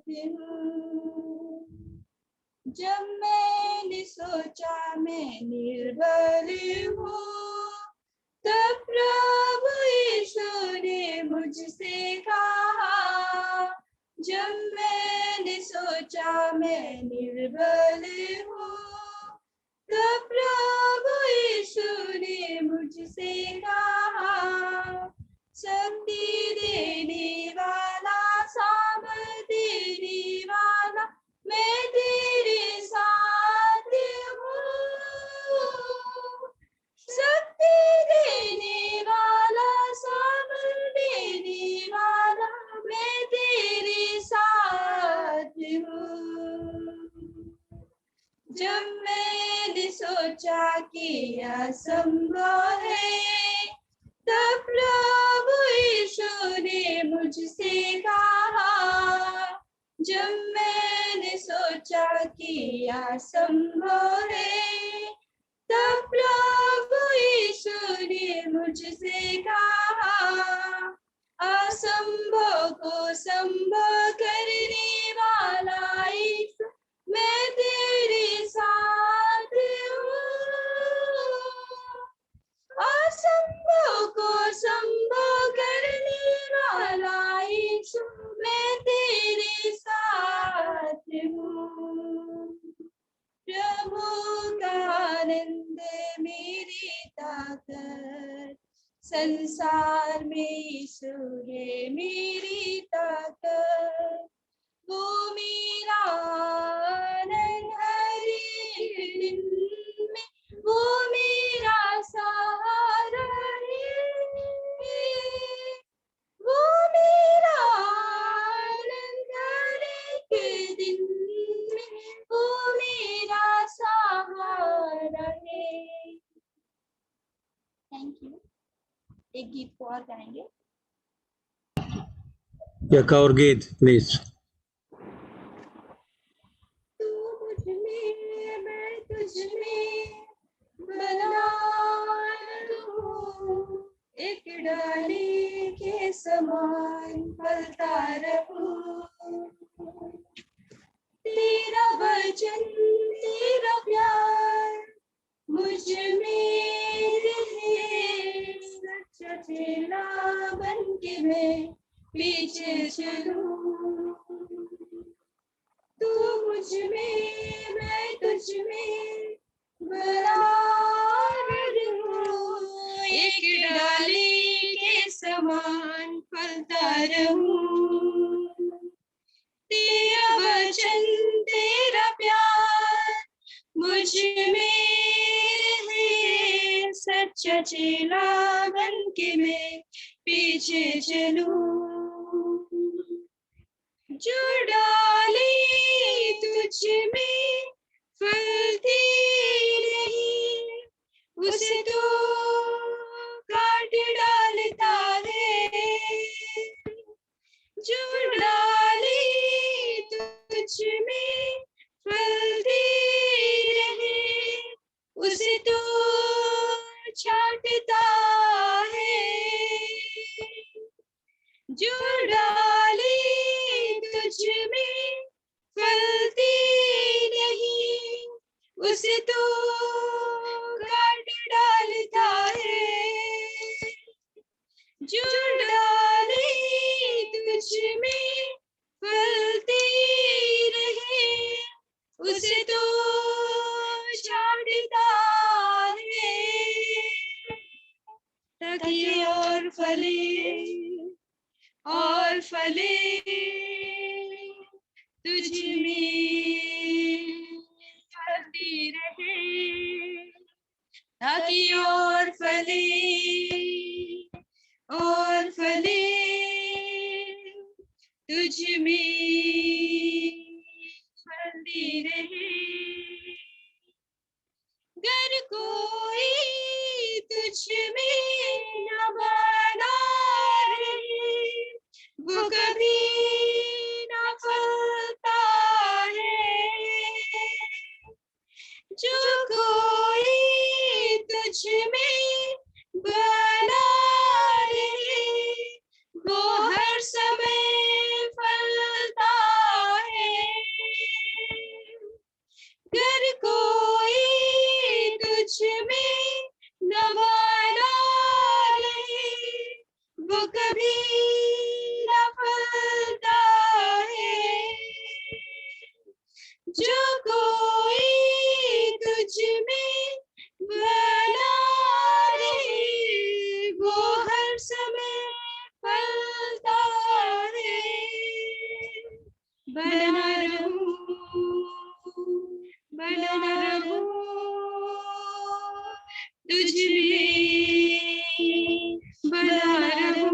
हूँ। जब मैंने सोचा मैं निर्बल हूँ, तब प्रभु यीशु ने मुझसे कहा। जब मैंने सोचा मैं निर्बल हूँ, तब प्रभु यीशु ने मुझसे कहा। शक्ति देने वाला, सामर्थ देने वाला, मैं तेरे साथ हूँ। शक्ति देने वाला, सामर्थ देने वाला, मैं तेरे साथ हूँ। जब मैंने सोचा कि असंभव है, तब प्रभु यीशु ने मुझसे कहा। जब मैंने सोचा कि असंभव है, तब प्रभु यीशु ने मुझसे कहा। असंभव को संभव करने वाला यीशु, मैं तेरे साथ हूँ। असंभव को संभव करने वाला यीशु, मैं तेरे साथ हूँ। प्रभु का आनंद मेरी ताकत, संसार में यीशु है मेरी ताकत। वो मेरा आनंद हर एक दिन में, वो मेरा सहारा है। वो मेरा आनंद हर एक दिन में, वो मेरा सहारा है। Thank you. एक गीत को और गाएंगे। और गीत प्लीज। तू मुझ में, मैं तुझ में, बना रहूं, एक डाली के समान फलता रहूं। तेरा वचन, तेरा प्यार मुझ में रहे, सच्चा चेला बन के मैं पीछे चलूं। तू मुझ में, मैं तुझ में, बराबर हूँ, एक डाली के समान फलता रहूं। तेरा वचन, तेरा प्यार मुझ में रहे, सच्चा चेला बन के मैं पीछे चलूं। जो डाली तुझ में फलती नहीं, उसे तो काट डालता है। जो डाली तुझ में फलती रहे, उसे तो छांटता है। जो डाली तुझ में फलती नहीं, उसे तो काट डालता है। जो डाली तुझ में फलती रहे, उसे तो छांटता है, ताकि और फले और फले तुझ में फलती रहे, ताकि और फले तुझ में फलती रहे। गर कोई तुझ में न बना रहे, वो कभी बना रहूं, बना रहूं तुझ में, बना रहूं,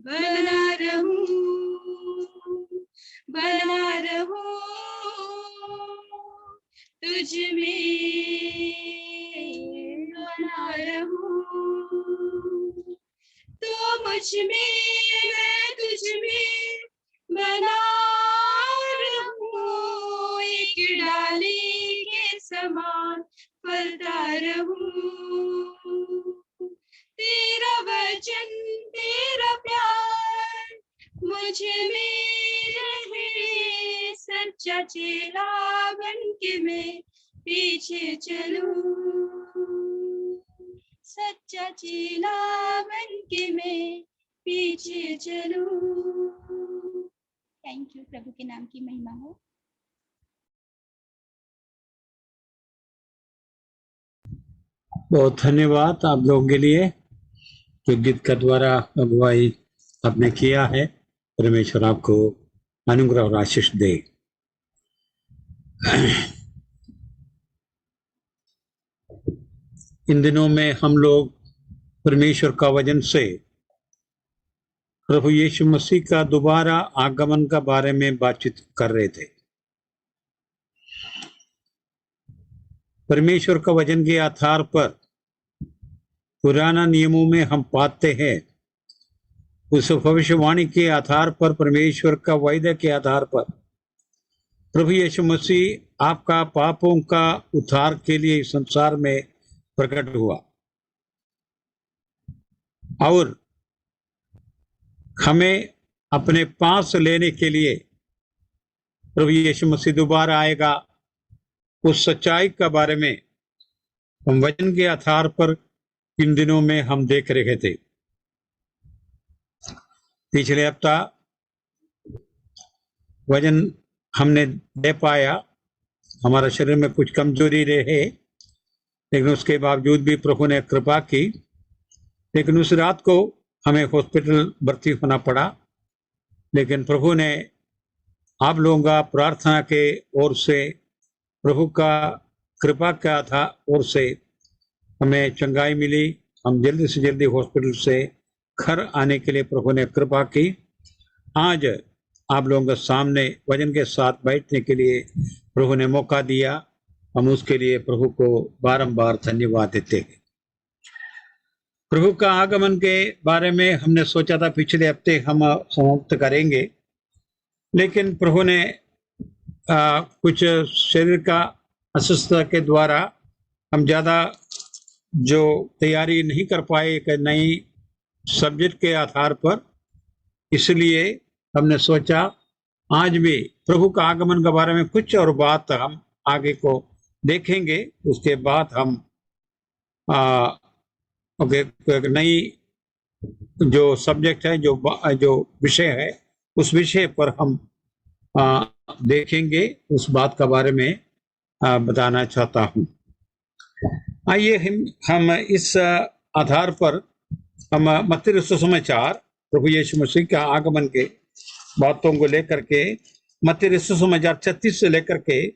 बना रहूं, बना रहूं तुझ में, बना रहूं। तो मुझ में, मैं तुझ में बना रहूं, एक डाली के समान फलता रहूं। तेरा वचन, तेरा प्यार मुझ में रहे, सच्चा चेला बन के मैं पीछे चलूं, सच्चा चेला बन के मैं पीछे चलूं। Thank you. प्रभु के नाम की महिमा हो। बहुत धन्यवाद आप लोगों के लिए जो गीत का द्वारा अगुवाई आपने किया है। परमेश्वर आपको अनुग्रह और आशीष दे। इन दिनों में हम लोग परमेश्वर का वचन से प्रभु यीशु मसीह का दोबारा आगमन का बारे में बातचीत कर रहे थे। परमेश्वर का वचन के आधार पर पुराना नियमों में हम पाते हैं, उस भविष्यवाणी के आधार पर, परमेश्वर का वायदा के आधार पर प्रभु यीशु मसीह आपका पापों का उद्धार के लिए इस संसार में प्रकट हुआ और हमें अपने पास लेने के लिए प्रभु यीशु मसीह दोबारा आएगा। उस सच्चाई का बारे में हम वचन के आधार पर इन दिनों में हम देख रहे थे। पिछले हफ्ता वजन हमने दे पाया, हमारा शरीर में कुछ कमजोरी रहे, लेकिन उसके बावजूद भी प्रभु ने कृपा की। लेकिन उस रात को हमें हॉस्पिटल भर्ती होना पड़ा, लेकिन प्रभु ने आप लोगों का प्रार्थना के ओर से, प्रभु का कृपा का था ओर से हमें चंगाई मिली। हम जल्दी से जल्दी हॉस्पिटल से घर आने के लिए प्रभु ने कृपा की। आज आप लोगों के सामने वचन के साथ बैठने के लिए प्रभु ने मौका दिया। हम उसके लिए प्रभु को बारंबार धन्यवाद देते हैं। प्रभु का आगमन के बारे में हमने सोचा था पिछले हफ्ते हम समाप्त करेंगे, लेकिन प्रभु ने कुछ शरीर का अस्वस्थता के द्वारा हम ज़्यादा जो तैयारी नहीं कर पाए एक नई सब्जेक्ट के आधार पर, इसलिए हमने सोचा आज भी प्रभु का आगमन के बारे में कुछ और बात हम आगे को देखेंगे। उसके बाद हम एक नई जो सब्जेक्ट है, जो विषय है, उस विषय पर हम देखेंगे। उस बात का बारे में बताना चाहता हूँ। आइए हम इस आधार पर हम मत्ती सुसमाचार प्रभु यीशु मसीह का आगमन के बातों को लेकर के मत्ती सुसमाचार 36 से लेकर के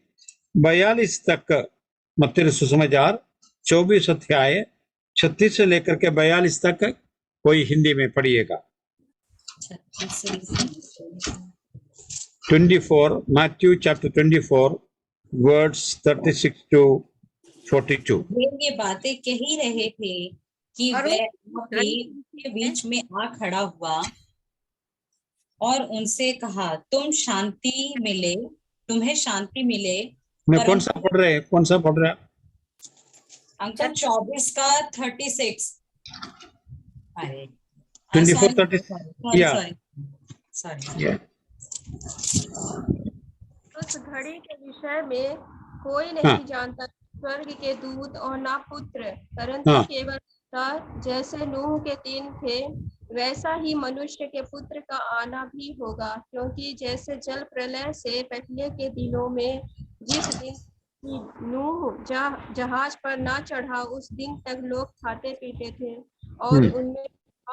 42 तक, मत्ती सुसमाचार 24 अध्याय 36 से लेकर के 42 तक कोई हिंदी में पढ़िएगा। 24 मैथ्यू चैप्टर 24 वर्ड्स 36 to 42। ये बातें कह ही रहे थे कि वह के बीच में आ खड़ा हुआ और उनसे कहा, तुम्हें शांति मिले। मैं कौन सा पढ़ रहे अंकल 24 का 36। अरे 24 36 सॉरी। उस घड़ी के विषय में कोई नहीं जानता, स्वर्ग के दूत और ना पुत्र, परंतु केवल पिता। जैसे नूह के दिन थे, वैसा ही मनुष्य के पुत्र का आना भी होगा। क्योंकि जैसे जल प्रलय से पहले के दिनों में, जिस दिन नूह जहाज पर ना चढ़ा, उस दिन तक लोग खाते पीते थे और उनमें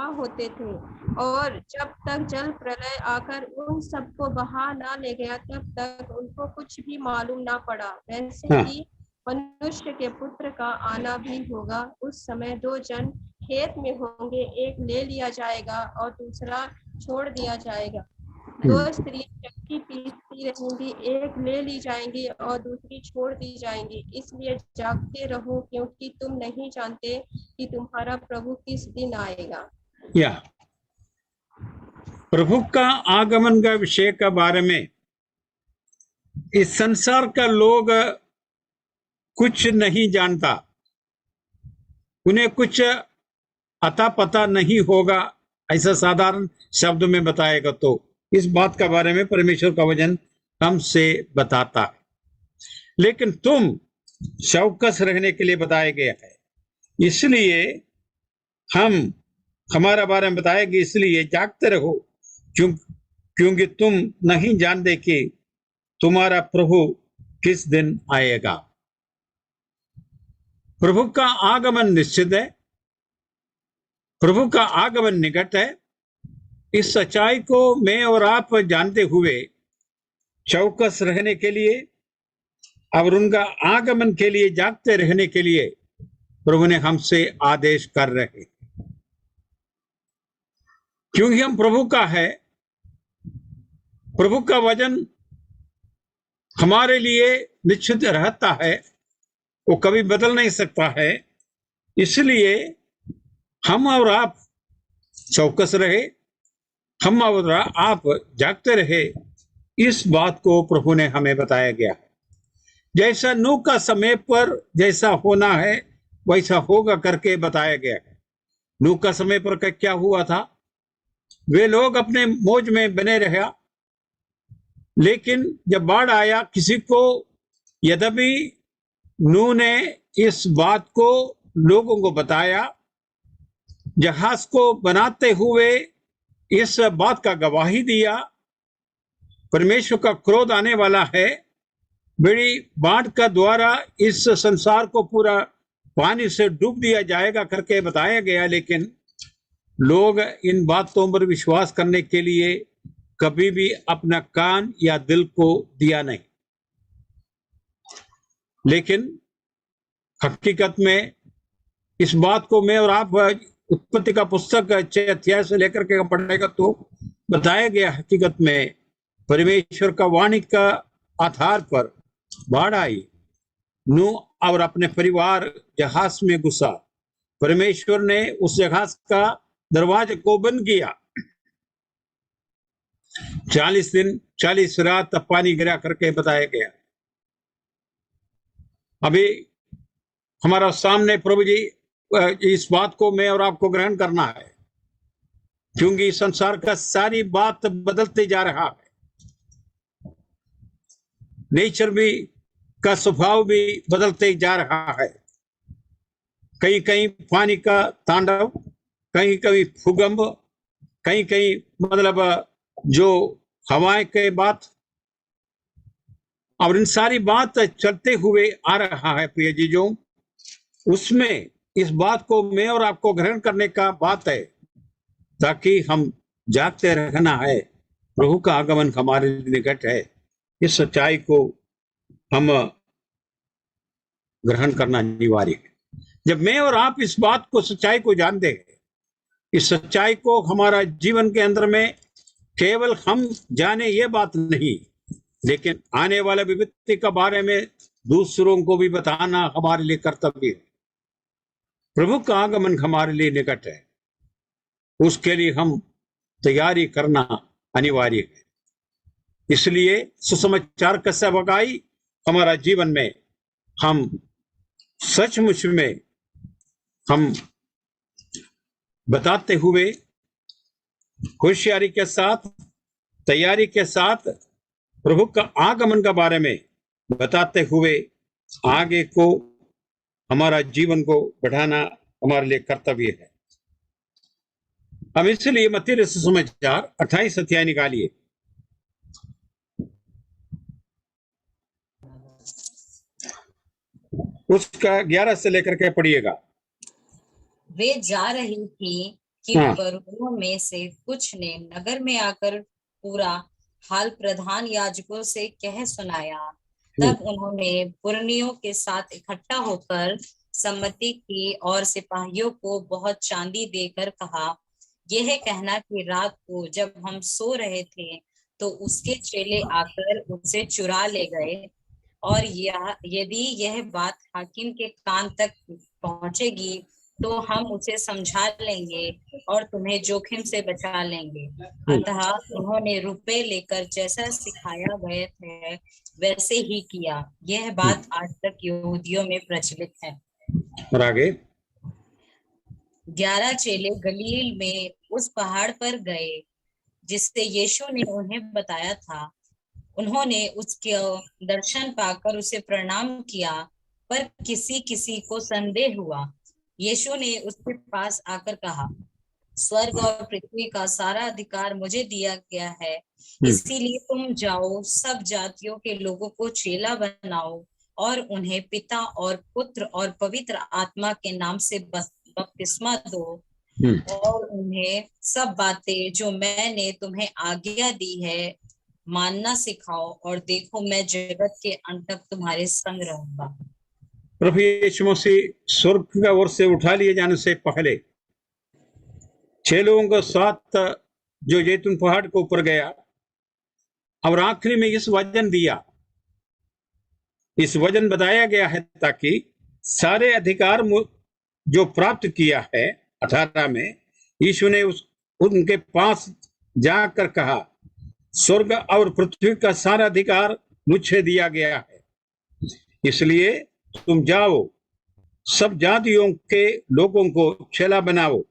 होते थे, और जब तक जल प्रलय आकर उन सबको बहा ना ले गया तब तक उनको कुछ भी मालूम ना पड़ा। वैसे हाँ ही मनुष्य के पुत्र का आना भी होगा। उस समय दो जन खेत में होंगे, एक ले लिया जाएगा और दूसरा छोड़ दिया जाएगा। दो स्त्री चक्की पीसती रहेंगी, एक ले ली जाएंगी और दूसरी छोड़ दी जाएंगी। इसलिए जागते रहो, क्योंकि तुम नहीं जानते कि तुम्हारा प्रभु किस दिन आएगा। या प्रभु का आगमन का विषय के बारे में इस संसार का लोग कुछ नहीं जानता, उन्हें कुछ अता पता नहीं होगा, ऐसा साधारण शब्द में बताएगा। तो इस बात के बारे में परमेश्वर का वचन हमसे बताता है। लेकिन तुम चौकस रहने के लिए बताया गया है, इसलिए हमारा बारे में बताया गया, इसलिए जागते रहो, क्योंकि तुम नहीं जानते कि तुम्हारा प्रभु किस दिन आएगा। प्रभु का आगमन निश्चित है, प्रभु का आगमन निकट है। इस सच्चाई को मैं और आप जानते हुए चौकस रहने के लिए और उनका आगमन के लिए जागते रहने के लिए प्रभु ने हमसे आदेश कर रहे, क्योंकि हम प्रभु का है। प्रभु का वचन हमारे लिए निश्चित रहता है, वो कभी बदल नहीं सकता है। इसलिए हम और आप चौकस रहे, हम और आप जागते रहे। इस बात को प्रभु ने हमें बताया गया है। जैसा नूह का समय पर जैसा होना है वैसा होगा करके बताया गया है। नूह का समय पर क्या हुआ था? वे लोग अपने मौज में बने रहे, लेकिन जब बाढ़ आया किसी को, यद्यपि नूह ने इस बात को लोगों को बताया, जहाज को बनाते हुए इस बात का गवाही दिया, परमेश्वर का क्रोध आने वाला है, बड़ी बाढ़ का द्वारा इस संसार को पूरा पानी से डूब दिया जाएगा करके बताया गया। लेकिन लोग इन बातों पर विश्वास करने के लिए कभी भी अपना कान या दिल को दिया नहीं। लेकिन हकीकत में इस बात को मैं और आप उत्पत्ति का पुस्तक 6 अध्याय से लेकर के पढ़ेगा तो बताया गया, हकीकत में परमेश्वर का वाणी का आधार पर बाढ़ आई। नूह और अपने परिवार जहाज में घुसा। परमेश्वर ने उस जहाज का दरवाजे को बंद किया। 40 दिन 40 रात तक पानी गिरा करके बताया गया। अभी हमारा सामने प्रभु जी इस बात को मैं और आपको ग्रहण करना है, क्योंकि संसार का सारी बात बदलते जा रहा है। नेचर भी का स्वभाव भी बदलते जा रहा है। कहीं कहीं पानी का तांडव, कहीं कहीं भूकंप, कहीं कहीं मतलब जो हवाएं के बात, और इन सारी बात चलते हुए आ रहा है। प्रिय जीजों, उसमें इस बात को मैं और आपको ग्रहण करने का बात है, ताकि हम जागते रहना है। प्रभु का आगमन हमारे निकट है। इस सच्चाई को हम ग्रहण करना अनिवार्य है। जब मैं और आप इस बात को, सच्चाई को जानते हैं, इस सच्चाई को हमारा जीवन के अंदर में केवल हम जाने ये बात नहीं, लेकिन आने वाले विपत्ति के बारे में दूसरों को भी बताना हमारे लिए कर्तव्य है। प्रभु का आगमन हमारे लिए निकट है, उसके लिए हम तैयारी करना अनिवार्य है। इसलिए सुसमाचार का सेवकाई हमारा जीवन में हम सचमुच में हम बताते हुए होशियारी के साथ, तैयारी के साथ प्रभु का आगमन के बारे में बताते हुए आगे को हमारा जीवन को बढ़ाना हमारे लिए कर्तव्य है। हम इसलिए मत्ती सुसमाचार 28 अध्याय निकालिए। उसका 11 से लेकर के पढ़िएगा। वे जा रही थी कि हाँ। पुरनियों में से कुछ ने नगर में आकर पूरा हाल प्रधान याजकों से कह सुनाया। तब उन्होंने पुरनियों के साथ इकट्ठा होकर सम्मति की और सिपाहियों को बहुत चांदी देकर कहा, यह कहना कि रात को जब हम सो रहे थे तो उसके चेले आकर उसे चुरा ले गए, और यदि यह बात हाकिम के कान तक पहुंचेगी तो हम उसे समझा लेंगे और तुम्हें जोखिम से बचा लेंगे। अतः उन्होंने रुपए लेकर जैसा सिखाया गए थे वैसे ही किया। यह बात आज तक यहूदियों में प्रचलित है। और आगे 11 चेले गलील में उस पहाड़ पर गए जिससे यीशु ने उन्हें बताया था। उन्होंने उसके दर्शन पाकर उसे प्रणाम किया, पर किसी किसी को संदेह हुआ। यीशु ने उसके पास आकर कहा, स्वर्ग और पृथ्वी का सारा अधिकार मुझे दिया गया है, इसीलिए तुम जाओ, सब जातियों के लोगों को चेला बनाओ और उन्हें पिता और पुत्र और पवित्र आत्मा के नाम से बपतिस्मा दो, और उन्हें सब बातें जो मैंने तुम्हें आज्ञा दी है मानना सिखाओ, और देखो मैं जगत के अंत तक तुम्हारे संग रहूंगा। प्रभु यीशु मसीह स्वर्ग की ओर से उठा लिए जाने से पहले 6 लोगों को साथ जो जैतून पहाड़ के ऊपर गया और आखिरी में इस वचन दिया, इस वचन बताया गया है ताकि सारे अधिकार जो प्राप्त किया है 18 में यीशु ने उनके पास जाकर कहा, स्वर्ग और पृथ्वी का सारा अधिकार मुझे दिया गया है, इसलिए तुम जाओ, सब जातियों के लोगों को चेला बनाओ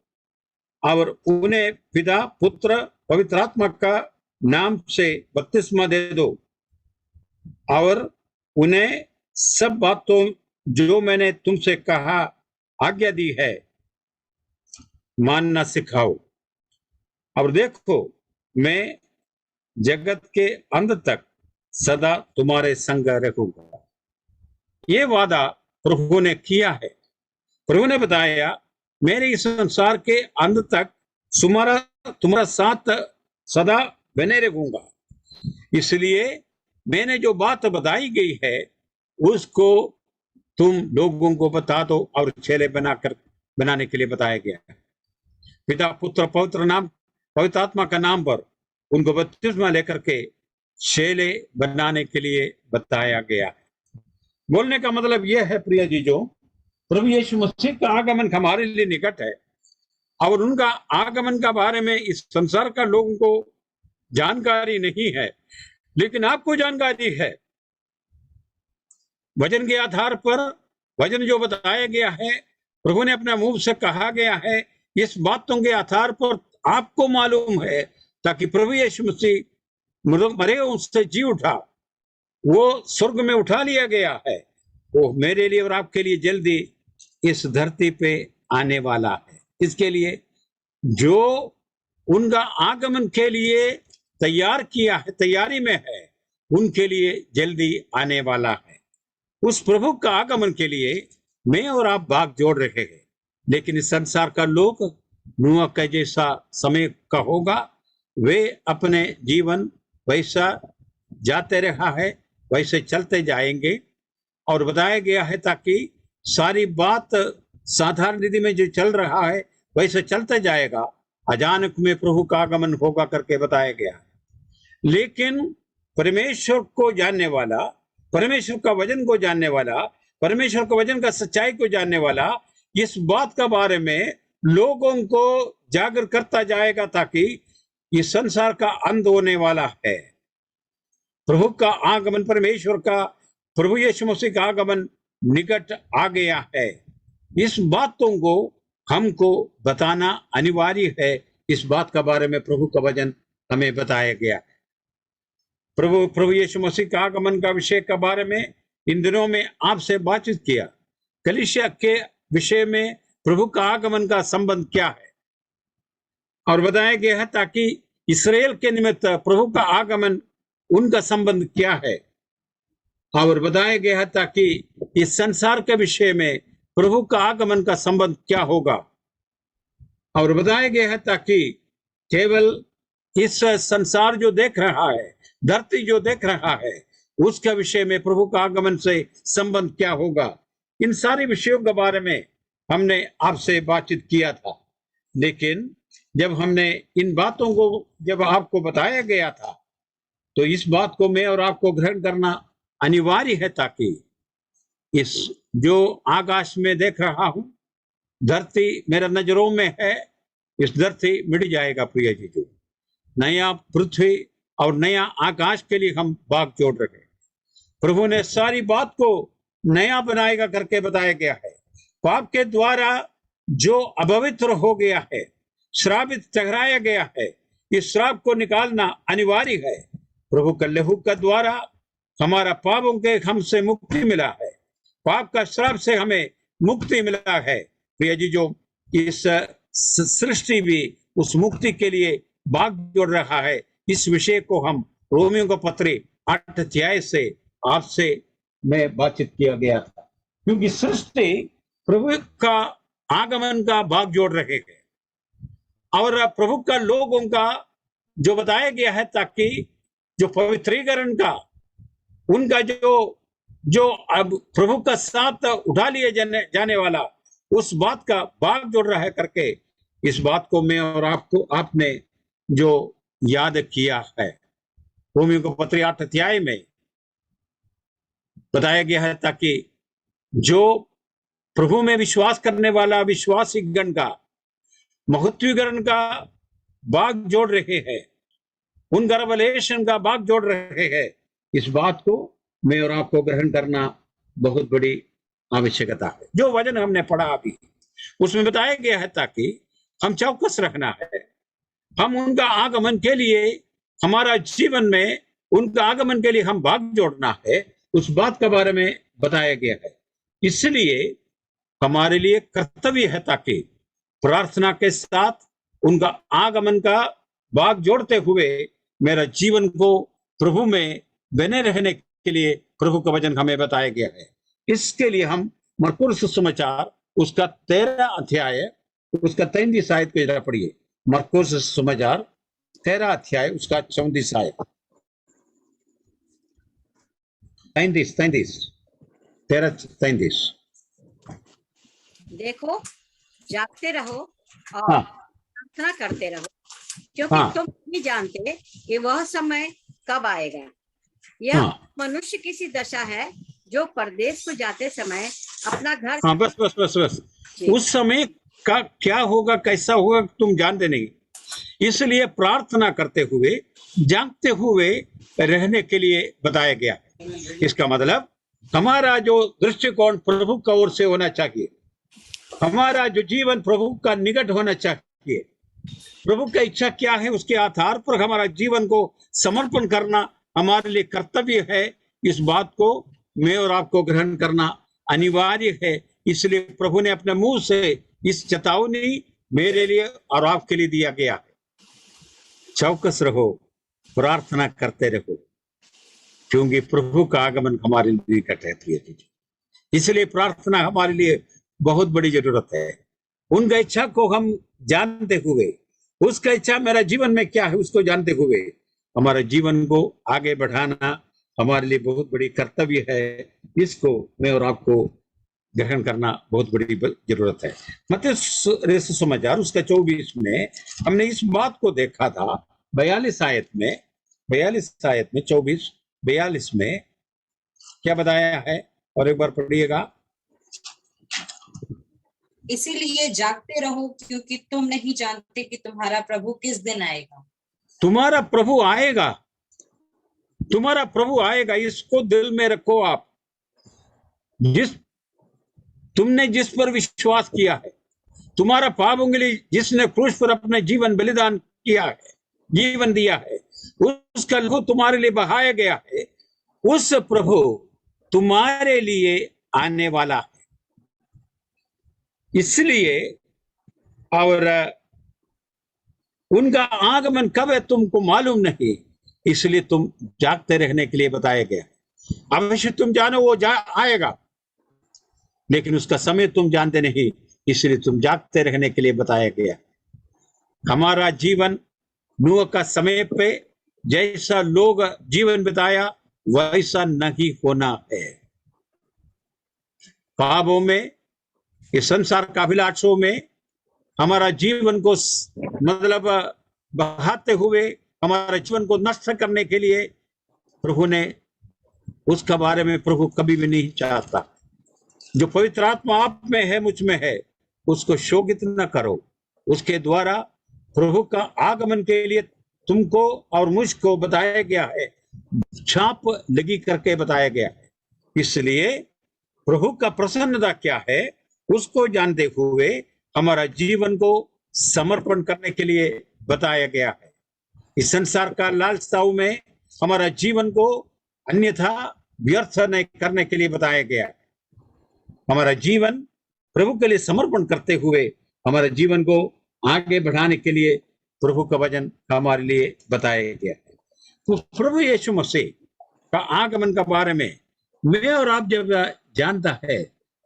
और उन्हें पिता पुत्र पवित्र आत्मा का नाम से बपतिस्मा दे दो, और उन्हें सब बातों जो मैंने तुमसे कहा आज्ञा दी है मानना सिखाओ, और देखो मैं जगत के अंत तक सदा तुम्हारे संग रहूंगा। ये वादा प्रभु ने किया है। प्रभु ने बताया, मेरे इस संसार के अंत तक तुम्हारा साथ सदा बने रहूंगा, इसलिए मैंने जो बात बताई गई है उसको तुम लोगों को बता दो और चेले बनाने के लिए बताया गया है। पिता पुत्र पवित्र आत्मा का नाम पर उनको बपतिस्मा लेकर के चेले बनाने के लिए बताया गया है। बोलने का मतलब यह है प्रिय जीजों, प्रभु यीशु मसीह का आगमन हमारे लिए निकट है और उनका आगमन का बारे में इस संसार का लोगों को जानकारी नहीं है, लेकिन आपको जानकारी है। वचन के आधार पर वचन जो बताया गया है, प्रभु ने अपने मुंह से कहा गया है, इस बातों के आधार पर आपको मालूम है, ताकि प्रभु यीशु मसीह मरे उससे जी उठा, वो स्वर्ग में उठा लिया गया है, वो मेरे लिए और आपके लिए जल्दी इस धरती पे आने वाला है। इसके लिए जो उनका आगमन के लिए तैयार किया है, तैयारी में है, उनके लिए जल्दी आने वाला है। उस प्रभु का आगमन के लिए मैं और आप भाग जोड़ रहे हैं, लेकिन इस संसार का लोग नूह का जैसा समय का होगा, वे अपने जीवन वैसा जाते रहा है वैसे चलते जाएंगे, और बताया गया है ताकि सारी बात साधारण रीति में जो चल रहा है वैसे चलते जाएगा, अचानक में प्रभु का आगमन होगा करके बताया गया है। लेकिन परमेश्वर को जानने वाला, परमेश्वर का वचन को जानने वाला, परमेश्वर का वचन का सच्चाई को जानने वाला इस बात का बारे में लोगों को जागरूक करता जाएगा, ताकि इस संसार का अंत होने वाला है। प्रभु का आगमन, परमेश्वर का, प्रभु यीशु मसीह का आगमन निकट आ गया है। इस बातों को हमको बताना अनिवार्य है। इस बात का बारे में प्रभु का वचन हमें बताया गया। प्रभु यीशु मसीह का आगमन का विषय के बारे में इन दिनों में आपसे बातचीत किया। कलीसिया के विषय में प्रभु का आगमन का संबंध क्या है, और बताया गया है ताकि इस्राएल के निमित्त प्रभु का आगमन उनका संबंध क्या है, और बताया गया है ताकि इस संसार के विषय में प्रभु का आगमन का संबंध क्या होगा, और बताया गया है ताकि केवल इस संसार जो देख रहा है, धरती जो देख रहा है, उसके विषय में प्रभु का आगमन से संबंध क्या होगा, इन सारे विषयों के बारे में हमने आपसे बातचीत किया था। लेकिन जब हमने इन बातों को जब आपको बताया गया था, तो इस बात को मैं और आपको ग्रहण करना अनिवार्य है ताकि इस जो आकाश में देख रहा हूं, धरती मेरे नजरों में है, इस धरती मिट जाएगा प्रिय जीजू। नया पृथ्वी और नया आकाश के लिए हम भाग जोड़ रहे हैं। प्रभु ने सारी बात को नया बनाएगा करके बताया गया है। पाप के द्वारा जो अपवित्र हो गया है, श्रापित ठहराया गया है, इस श्राप को निकालना अनिवार्य है। प्रभु के लहू के द्वारा हमारा पापों के हमसे मुक्ति मिला है, पाप का श्राप से हमें मुक्ति मिला है। प्रिय जी, जो इस सृष्टि भी उस मुक्ति के लिए भाग जोड़ रहा है, इस विषय को हम रोमियों को पत्र 8 अध्याय से आपसे में बातचीत किया गया था, क्योंकि सृष्टि प्रभु का आगमन का भाग जोड़ रहे हैं और प्रभु का लोगों का जो बताया गया है ताकि जो पवित्रीकरण का उनका जो अब प्रभु का साथ उठा लिए जाने वाला उस बात का भाग जोड़ रहा है करके इस बात को मैं और आपने जो याद किया है। रोमियों को पत्र 8 अध्याय में बताया गया है ताकि जो प्रभु में विश्वास करने वाला विश्वासी गण का महत्वीकरण का भाग जोड़ रहे हैं, उनका रेवलेशन का भाग जोड़ रहे हैं, इस बात को मैं और आपको ग्रहण करना बहुत बड़ी आवश्यकता है। जो वचन हमने पढ़ा अभी उसमें बताया गया है ताकि हम चौकस रखना है, हम उनका आगमन के लिए हमारा जीवन में उनका आगमन के लिए हम भाग जोड़ना है, उस बात के बारे में बताया गया है। इसलिए हमारे लिए कर्तव्य है ताकि प्रार्थना के साथ उनका आगमन का भाग जोड़ते हुए मेरा जीवन को प्रभु में बने रहने के लिए प्रभु का वचन हमें बताया गया है। इसके लिए हम मरकुस सुसमाचार उसका 13 अध्याय उसका 33 आयत को जरा पढ़िए। मरकुस सुसमाचार 13 अध्याय उसका 34 आयत 33 देखो, जागते रहो और प्रार्थना करते रहो, क्योंकि तुम नहीं जानते कि वह समय कब आएगा। यह मनुष्य की सी दशा है जो परदेश को जाते समय अपना घर बस उस समय का क्या होगा, कैसा होगा तुम जानते नहीं, इसलिए प्रार्थना करते हुए जागते हुए रहने के लिए बताया गया है। इसका मतलब हमारा जो दृष्टिकोण प्रभु का ओर से होना चाहिए, हमारा जो जीवन प्रभु का निकट होना चाहिए, प्रभु की इच्छा क्या है उसके आधार पर हमारा जीवन को समर्पण करना हमारे लिए कर्तव्य है। इस बात को मैं और आपको ग्रहण करना अनिवार्य है। इसलिए प्रभु ने अपने मुंह से इस चेतावनी मेरे लिए और आपके लिए दिया गया है, चौकस रहो, प्रार्थना करते रहो, क्योंकि प्रभु का आगमन हमारे लिए निकट है। इसलिए प्रार्थना हमारे लिए बहुत बड़ी जरूरत है। उनका इच्छा को हम जानते हुए, उसका इच्छा मेरा जीवन में क्या है उसको जानते हुए हमारे जीवन को आगे बढ़ाना हमारे लिए बहुत बड़ी कर्तव्य है। इसको मैं और आपको ग्रहण करना बहुत बड़ी जरूरत है। मत्ती सुसमाचार उसका 24 में हमने इस बात को देखा था। 42 आयत में 42 में क्या बताया है, और एक बार पढ़िएगा। इसीलिए जागते रहो, क्योंकि तुम नहीं जानते कि तुम्हारा प्रभु किस दिन आएगा। तुम्हारा प्रभु आएगा, तुम्हारा प्रभु आएगा, इसको दिल में रखो। आप तुमने जिस पर विश्वास किया है, तुम्हारा पापों के लिए जिसने क्रूस पर अपने जीवन बलिदान किया है, जीवन दिया है, उसका लहू तुम्हारे लिए बहाया गया है, उस प्रभु तुम्हारे लिए आने वाला है। इसलिए और उनका आगमन कब है तुमको मालूम नहीं, इसलिए तुम जागते रहने के लिए बताया गया है। अवश्य तुम जानो वो आएगा, लेकिन उसका समय तुम जानते नहीं, इसलिए तुम जागते रहने के लिए बताया गया। हमारा जीवन नूह का समय पे जैसा लोग जीवन बिताया वैसा नहीं होना है। ख्वाबों में, इस संसार का अभिलाषों में हमारा जीवन को मतलब बहाते हुए हमारे जीवन को नष्ट करने के लिए प्रभु ने, उसका बारे में प्रभु कभी भी नहीं चाहता। जो पवित्र आत्मा आप में है, मुझ में है, उसको शोकित न करो। उसके द्वारा प्रभु का आगमन के लिए तुमको और मुझको बताया गया है, छाप लगी करके बताया गया है। इसलिए प्रभु का प्रसन्नता क्या है उसको जानते हुए हमारा जीवन को समर्पण करने के लिए बताया गया है। इस संसार का लालसाओं में हमारा जीवन को अन्यथा व्यर्थ नहीं करने के लिए बताया गया है। हमारा जीवन प्रभु के लिए समर्पण करते हुए हमारे जीवन को आगे बढ़ाने के लिए प्रभु का वचन हमारे लिए बताया गया है। तो प्रभु यीशु मसीह का आगमन के बारे में मैं और आप जब जानता है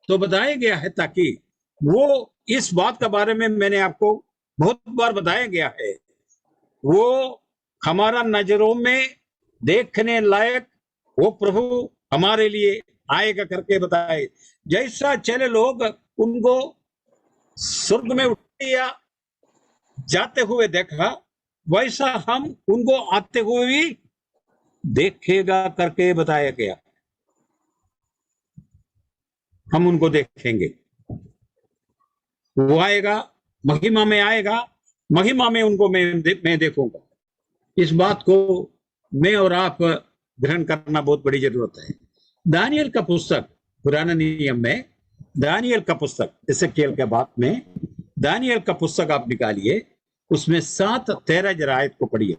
तो बताया गया है, ताकि वो इस बात के बारे में मैंने आपको बहुत बार बताया गया है, वो हमारा नजरों में देखने लायक वो प्रभु हमारे लिए आएगा करके बताए। जैसा चले लोग उनको स्वर्ग में उठा जाते हुए देखा, वैसा हम उनको आते हुए भी देखेगा करके बताया गया। हम उनको देखेंगे, वो आएगा, महिमा में आएगा, महिमा में उनको मैं देखूंगा। इस बात को मैं और आप ग्रहण करना बहुत बड़ी जरूरत है। दानियल का पुस्तक, पुराने नियम में दानियल का पुस्तक, एसेकियेल के बाद में दानियल का पुस्तक आप निकालिए, उसमें 7:13 जरा आयत को पढ़िए।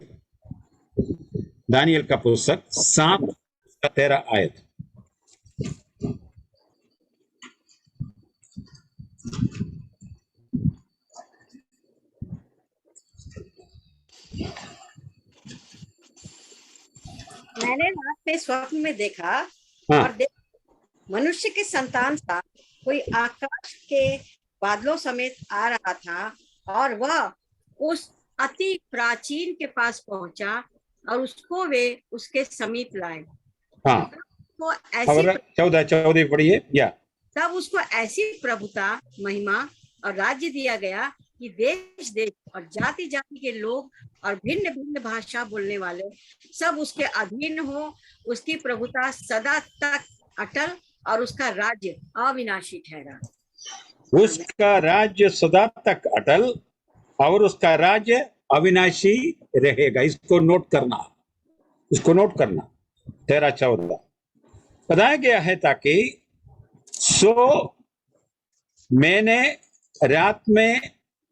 दानियल का पुस्तक 7:13 आयत। मैंने रात में स्वप्न में देखा, हाँ। और मनुष्य के संतान सा कोई आकाश के बादलों समेत आ रहा था, और वह उस अति प्राचीन के पास पहुंचा और उसको वे उसके समीप लाए। हाँ, तो ऐसी 14 पढ़िए। या तब उसको ऐसी प्रभुता, महिमा और राज्य दिया गया कि देश देश और जाति जाति के लोग और भिन्न भिन्न भाषा बोलने वाले सब उसके अधीन हो। उसकी प्रभुता सदा तक अटल और उसका राज्य अविनाशी ठहरा। उसका राज्य सदा तक अटल और उसका राज्य अविनाशी रहेगा। इसको नोट करना, इसको नोट करना। 13-14 बताया गया है, ताकि मैंने रात में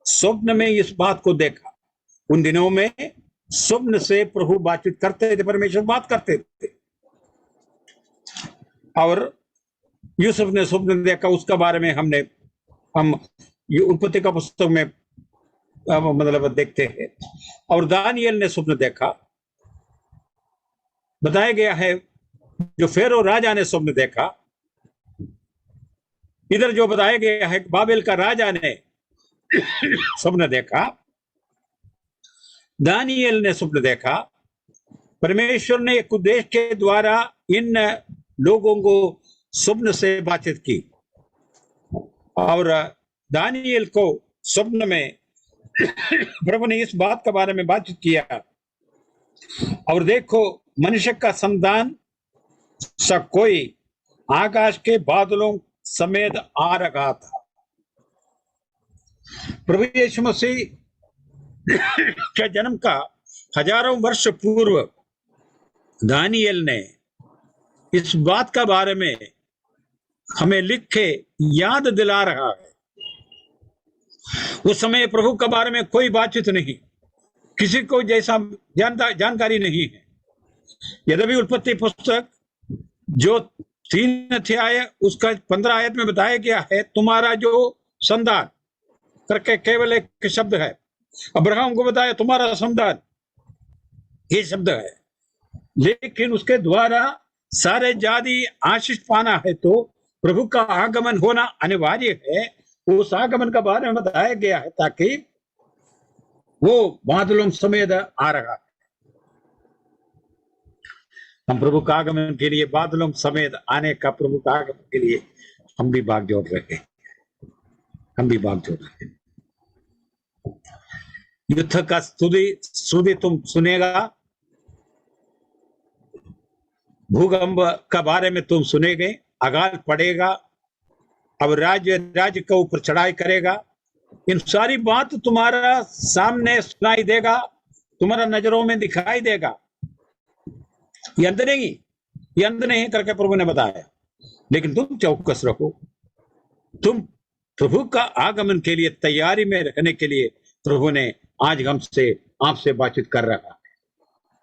स्वप्न में इस बात को देखा। उन दिनों में स्वप्न से प्रभु बातचीत करते थे, परमेश्वर बात करते थे, और यूसुफ ने स्वप्न देखा। उसका बारे में हम ये उत्पत्ति का पुस्तक में मतलब देखते हैं। और दानियल ने स्वप्न देखा। बताया गया है, जो फेरो राजा ने स्वप्न देखा। इधर जो बताया गया है, बाबेल का राजा ने स्वप्न देखा, दानियल ने स्वप्न देखा। परमेश्वर ने एक उद्देश्य के द्वारा इन लोगों को स्वप्न से बातचीत की, और दानियल को स्वप्न में प्रभु ने इस बात के बारे में बातचीत किया। और देखो, मनुष्य का संतान सा कोई आकाश के बादलों समेत आ रहा था। प्रभु यीशु मसीह के जन्म का हजारों वर्ष पूर्व दानियल ने इस बात का बारे में हमें लिख के याद दिला रहा है। उस समय प्रभु के बारे में कोई बातचीत नहीं, किसी को जैसा जानकारी नहीं है। यद्यपि उत्पत्ति पुस्तक जो 3 अध्याय उसका 15 आयत में बताया गया है, तुम्हारा जो संतान करके केवल एक शब्द है। अब्राहम को बताया तुम्हारा संतान, ये शब्द है, लेकिन उसके द्वारा सारे जाति आशीष पाना है तो प्रभु का आगमन होना अनिवार्य है। उस आगमन का बारे में बताया गया है, ताकि वो बादलों समेत आ रहा है। हम प्रभु का आगमन के लिए बादलों समेत आने का, प्रभु का आगमन के लिए हम भी भाग जोड़ रहे हैं, हम भी भाग जोड़ रहे हैं। युद्ध का स्तुति तुम सुनेगा, भूकंप का बारे में तुम सुनेगे, अकाल पड़ेगा, अब राज्य के ऊपर चढ़ाई करेगा। इन सारी बात तुम्हारा सामने सुनाई देगा, तुम्हारा नजरों में दिखाई देगा। ये अंत नहीं करके प्रभु ने बताया, लेकिन तुम चौकस रहो। तुम प्रभु का आगमन के लिए तैयारी में रहने के लिए प्रभु ने आज हमसे आपसे बातचीत कर रहा है।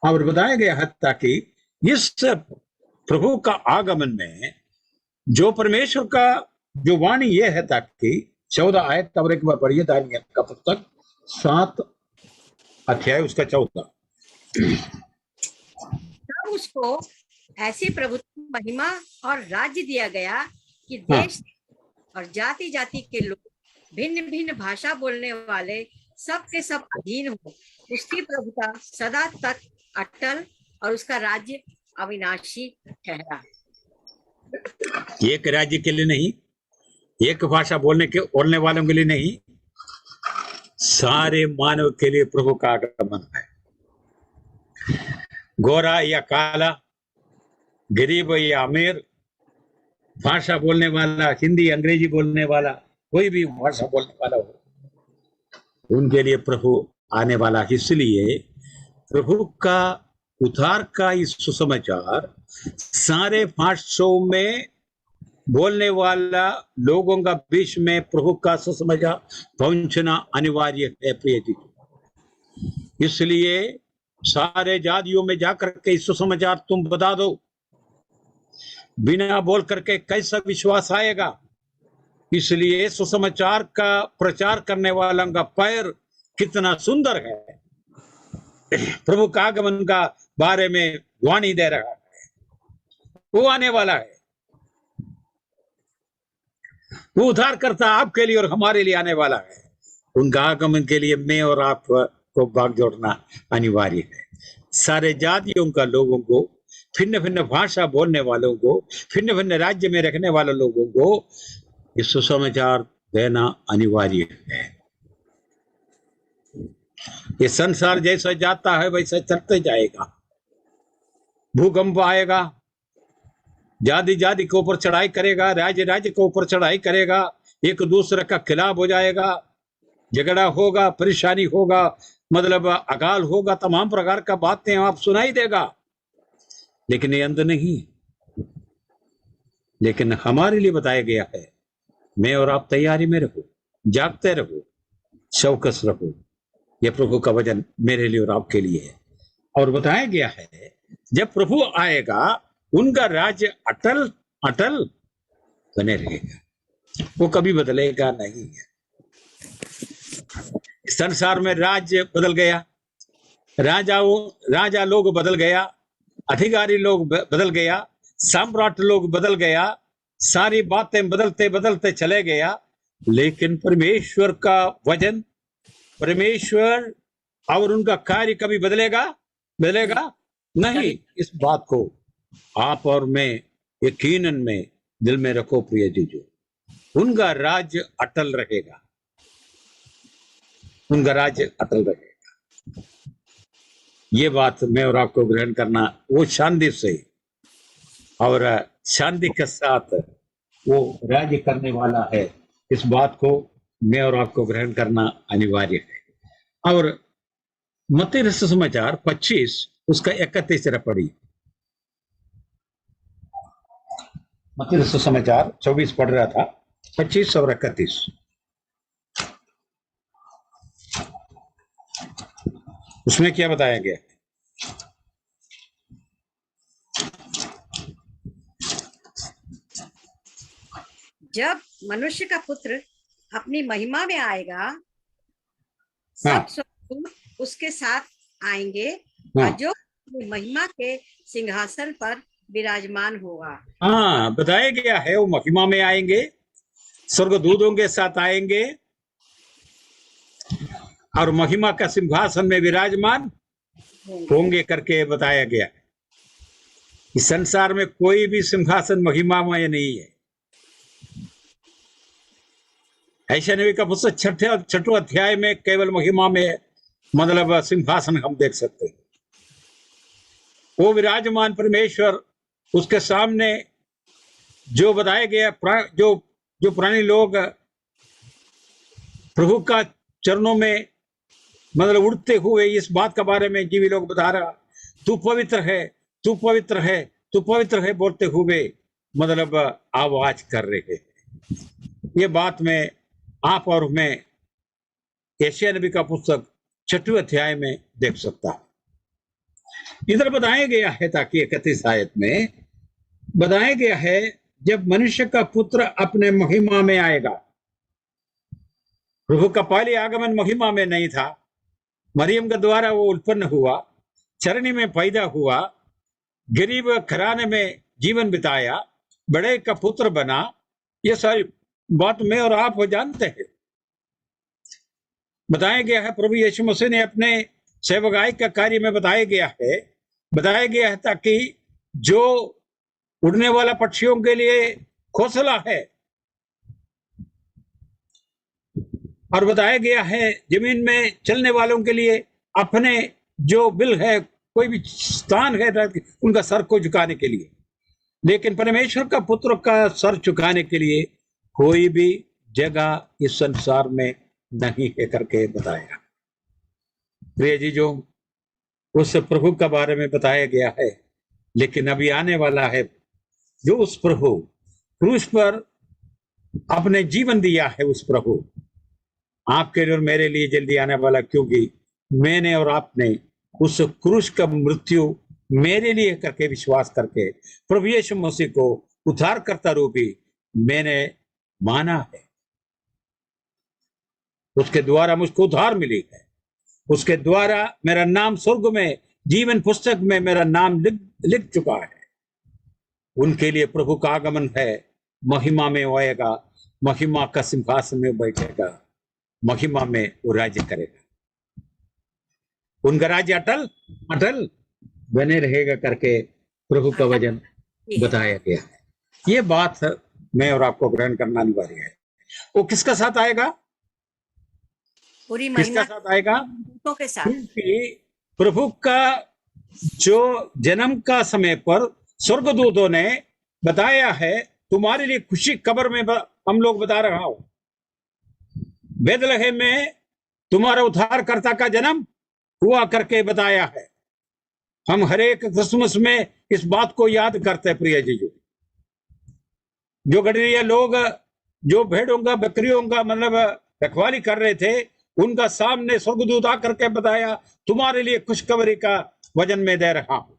और बताया गया है ताकि इस प्रभु का आगमन में जो परमेश्वर का जो वाणी ये है, ताकि 14 आयत और एक बार पढ़िए दानियल का पुस्तक 7 अध्याय उसका 14। तब उसको ऐसी प्रभुत्व, महिमा और राज्य दिया गया कि देश और जाति जाति के लोग, भिन्न भिन्न भाषा बोलने वाले सब के सब अधीन हो। उसकी प्रभुता सदा तक अटल और उसका राज्य अविनाशी ठहरा। एक राज्य के लिए नहीं, एक भाषा बोलने वालों के लिए नहीं, सारे मानव के लिए प्रभु का आगमन है। गोरा या काला, गरीब या अमीर, भाषा बोलने वाला, हिंदी अंग्रेजी बोलने वाला, कोई भी भाषा बोलने वाला हो, उनके लिए प्रभु आने वाला। इसलिए प्रभु का उद्धार का इस सुसमाचार सारे भाषाओं में बोलने वाला लोगों का बीच में प्रभु का सुसमाचार पहुंचना अनिवार्य है प्रिय जी। इसलिए सारे जातियों में जाकर के इस सुसमाचार तुम बता दो। बिना बोल करके कैसा विश्वास आएगा? इसलिए सुसमाचार का प्रचार करने वालों का पैर कितना सुंदर है, प्रभु का आगमन का बारे में वाणी दे रहा है। वो आने वाला है, वो उद्धार करता आपके लिए और हमारे लिए आने वाला है। उनका आगमन के लिए मैं और आप को भाग जोड़ना अनिवार्य है। सारे जातियों का लोगों को, भिन्न भिन्न भाषा बोलने वालों को, भिन्न भिन्न राज्य में रखने वाले लोगों को इस सुसमाचार देना अनिवार्य है। ये संसार जैसा जाता है वैसा चलते जाएगा। भूकंप आएगा, जाति जाति के ऊपर चढ़ाई करेगा, राज्य राज्य के ऊपर चढ़ाई करेगा, एक दूसरे का खिलाफ हो जाएगा, झगड़ा होगा, परेशानी होगा, मतलब अकाल होगा, तमाम प्रकार का बातें आप सुनाई देगा। लेकिन ये अंत नहीं, लेकिन हमारे लिए बताया गया है, मैं और आप तैयारी में रहो, जागते रहो, चौकस रहो। यह प्रभु का वचन मेरे लिए और आपके लिए है। और बताया गया है जब प्रभु आएगा उनका राज्य अटल अटल बने रहेगा, वो कभी बदलेगा नहीं। संसार में राज्य बदल गया, राजा लोग बदल गया, अधिकारी लोग बदल गया, सम्राट लोग बदल गया, सारी बातें बदलते बदलते चले गया। लेकिन परमेश्वर का वचन, परमेश्वर और उनका कार्य कभी बदलेगा नहीं। इस बात को आप और मैं यकीनन में दिल में रखो प्रिय जीजो। उनका राज्य अटल रहेगा, उनका राज्य अटल रहेगा। ये बात मैं और आपको ग्रहण करना, वो शांति से और शांति के साथ वो राज्य करने वाला है, इस बात को मैं और आपको ग्रहण करना अनिवार्य है। और मत्ती रचित सुसमाचार 25 उसका 31 पढ़ी। मत्ती रचित सुसमाचार 24 पढ़ रहा था, 25 और 31। उसमें क्या बताया गया? जब मनुष्य का पुत्र अपनी महिमा में आएगा, सब स्वर्गदूत उसके साथ आएंगे और जो महिमा के सिंहासन पर विराजमान होगा। हाँ, बताया गया है वो महिमा में आएंगे, स्वर्गदूतों के साथ आएंगे और महिमा का सिंहासन में विराजमान होंगे करके बताया गया है। इस संसार में कोई भी सिंहासन महिमामय नहीं है। ऐशा नबी का पुस्तक छठे अध्याय में केवल महिमा में मतलब सिंहासन हम देख सकते हैं। वो विराजमान परमेश्वर, उसके सामने जो बताया गया जो प्राणी लोग प्रभु का चरणों में मतलब उड़ते हुए इस बात के बारे में जीवी लोग बता रहा, तू पवित्र है, तू पवित्र है, तू पवित्र है बोलते हुए मतलब आवाज कर रहे हैं। ये बात में आप और मैं यशायाह नबी का पुस्तक 6वें अध्याय में देख सकता है। इधर बताया गया है, ताकि 31 आयत में बताया गया है, जब मनुष्य का पुत्र अपने महिमा में आएगा। प्रभु का पहले आगमन महिमा में नहीं था। मरियम के द्वारा वो उत्पन्न हुआ, चरनी में पैदा हुआ, गरीब घराने में जीवन बिताया, बड़े का पुत्र बना। ये सारी बात मैं और आप जानते हैं। बताया गया है प्रभु यीशु मसीह ने अपने सेवकाई का कार्य में बताया गया है ताकि जो उड़ने वाला पक्षियों के लिए घोंसला है, और बताया गया है जमीन में चलने वालों के लिए अपने जो बिल है, कोई भी स्थान है उनका सर को झुकाने के लिए। लेकिन परमेश्वर का पुत्र का सर झुकाने के लिए कोई भी जगह इस संसार में नहीं है करके बताया। प्रिय जी, जो उस प्रभु के बारे में बताया गया है, लेकिन अभी आने वाला है जो उस प्रभु क्रूस पर अपने जीवन दिया है, उस प्रभु आपके लिए और मेरे लिए जल्दी आने वाला, क्योंकि मैंने और आपने उस क्रूस का मृत्यु मेरे लिए करके विश्वास करके प्रभु यीशु मसीह को उद्धारकर्ता रूपी मैंने माना है। उसके द्वारा मुझको उद्धार मिली है। उसके द्वारा मेरा नाम स्वर्ग में जीवन पुस्तक में मेरा नाम लिख चुका है। उनके लिए प्रभु का आगमन है, महिमा में आएगा, महिमा का सिंहासन में बैठेगा, महिमा में वो राज्य करेगा। उनका राज्य अटल अटल बने रहेगा करके प्रभु का वचन बताया गया है। ये बात मैं और आपको ग्रहण करना अनिवार्य है। वो किसका साथ आएगा? पूरी किसका साथ आएगा? के साथ। क्योंकि प्रभु का जो जन्म का समय पर स्वर्गदूतों ने बताया है, तुम्हारे लिए खुशी खबर में हम लोग बता रहा हूं, बेथलेहम में तुम्हारा उद्धारकर्ता का जन्म हुआ करके बताया है। हम हर एक क्रिसमस में इस बात को याद करते हैं। प्रिय जी, जो गडरिया लोग जो भेड़ों का बकरियों का मतलब रखवाली कर रहे थे, उनका सामने स्वर्गदूत आकर के बताया, तुम्हारे लिए खुशखबरी का वचन में दे रहा हूं,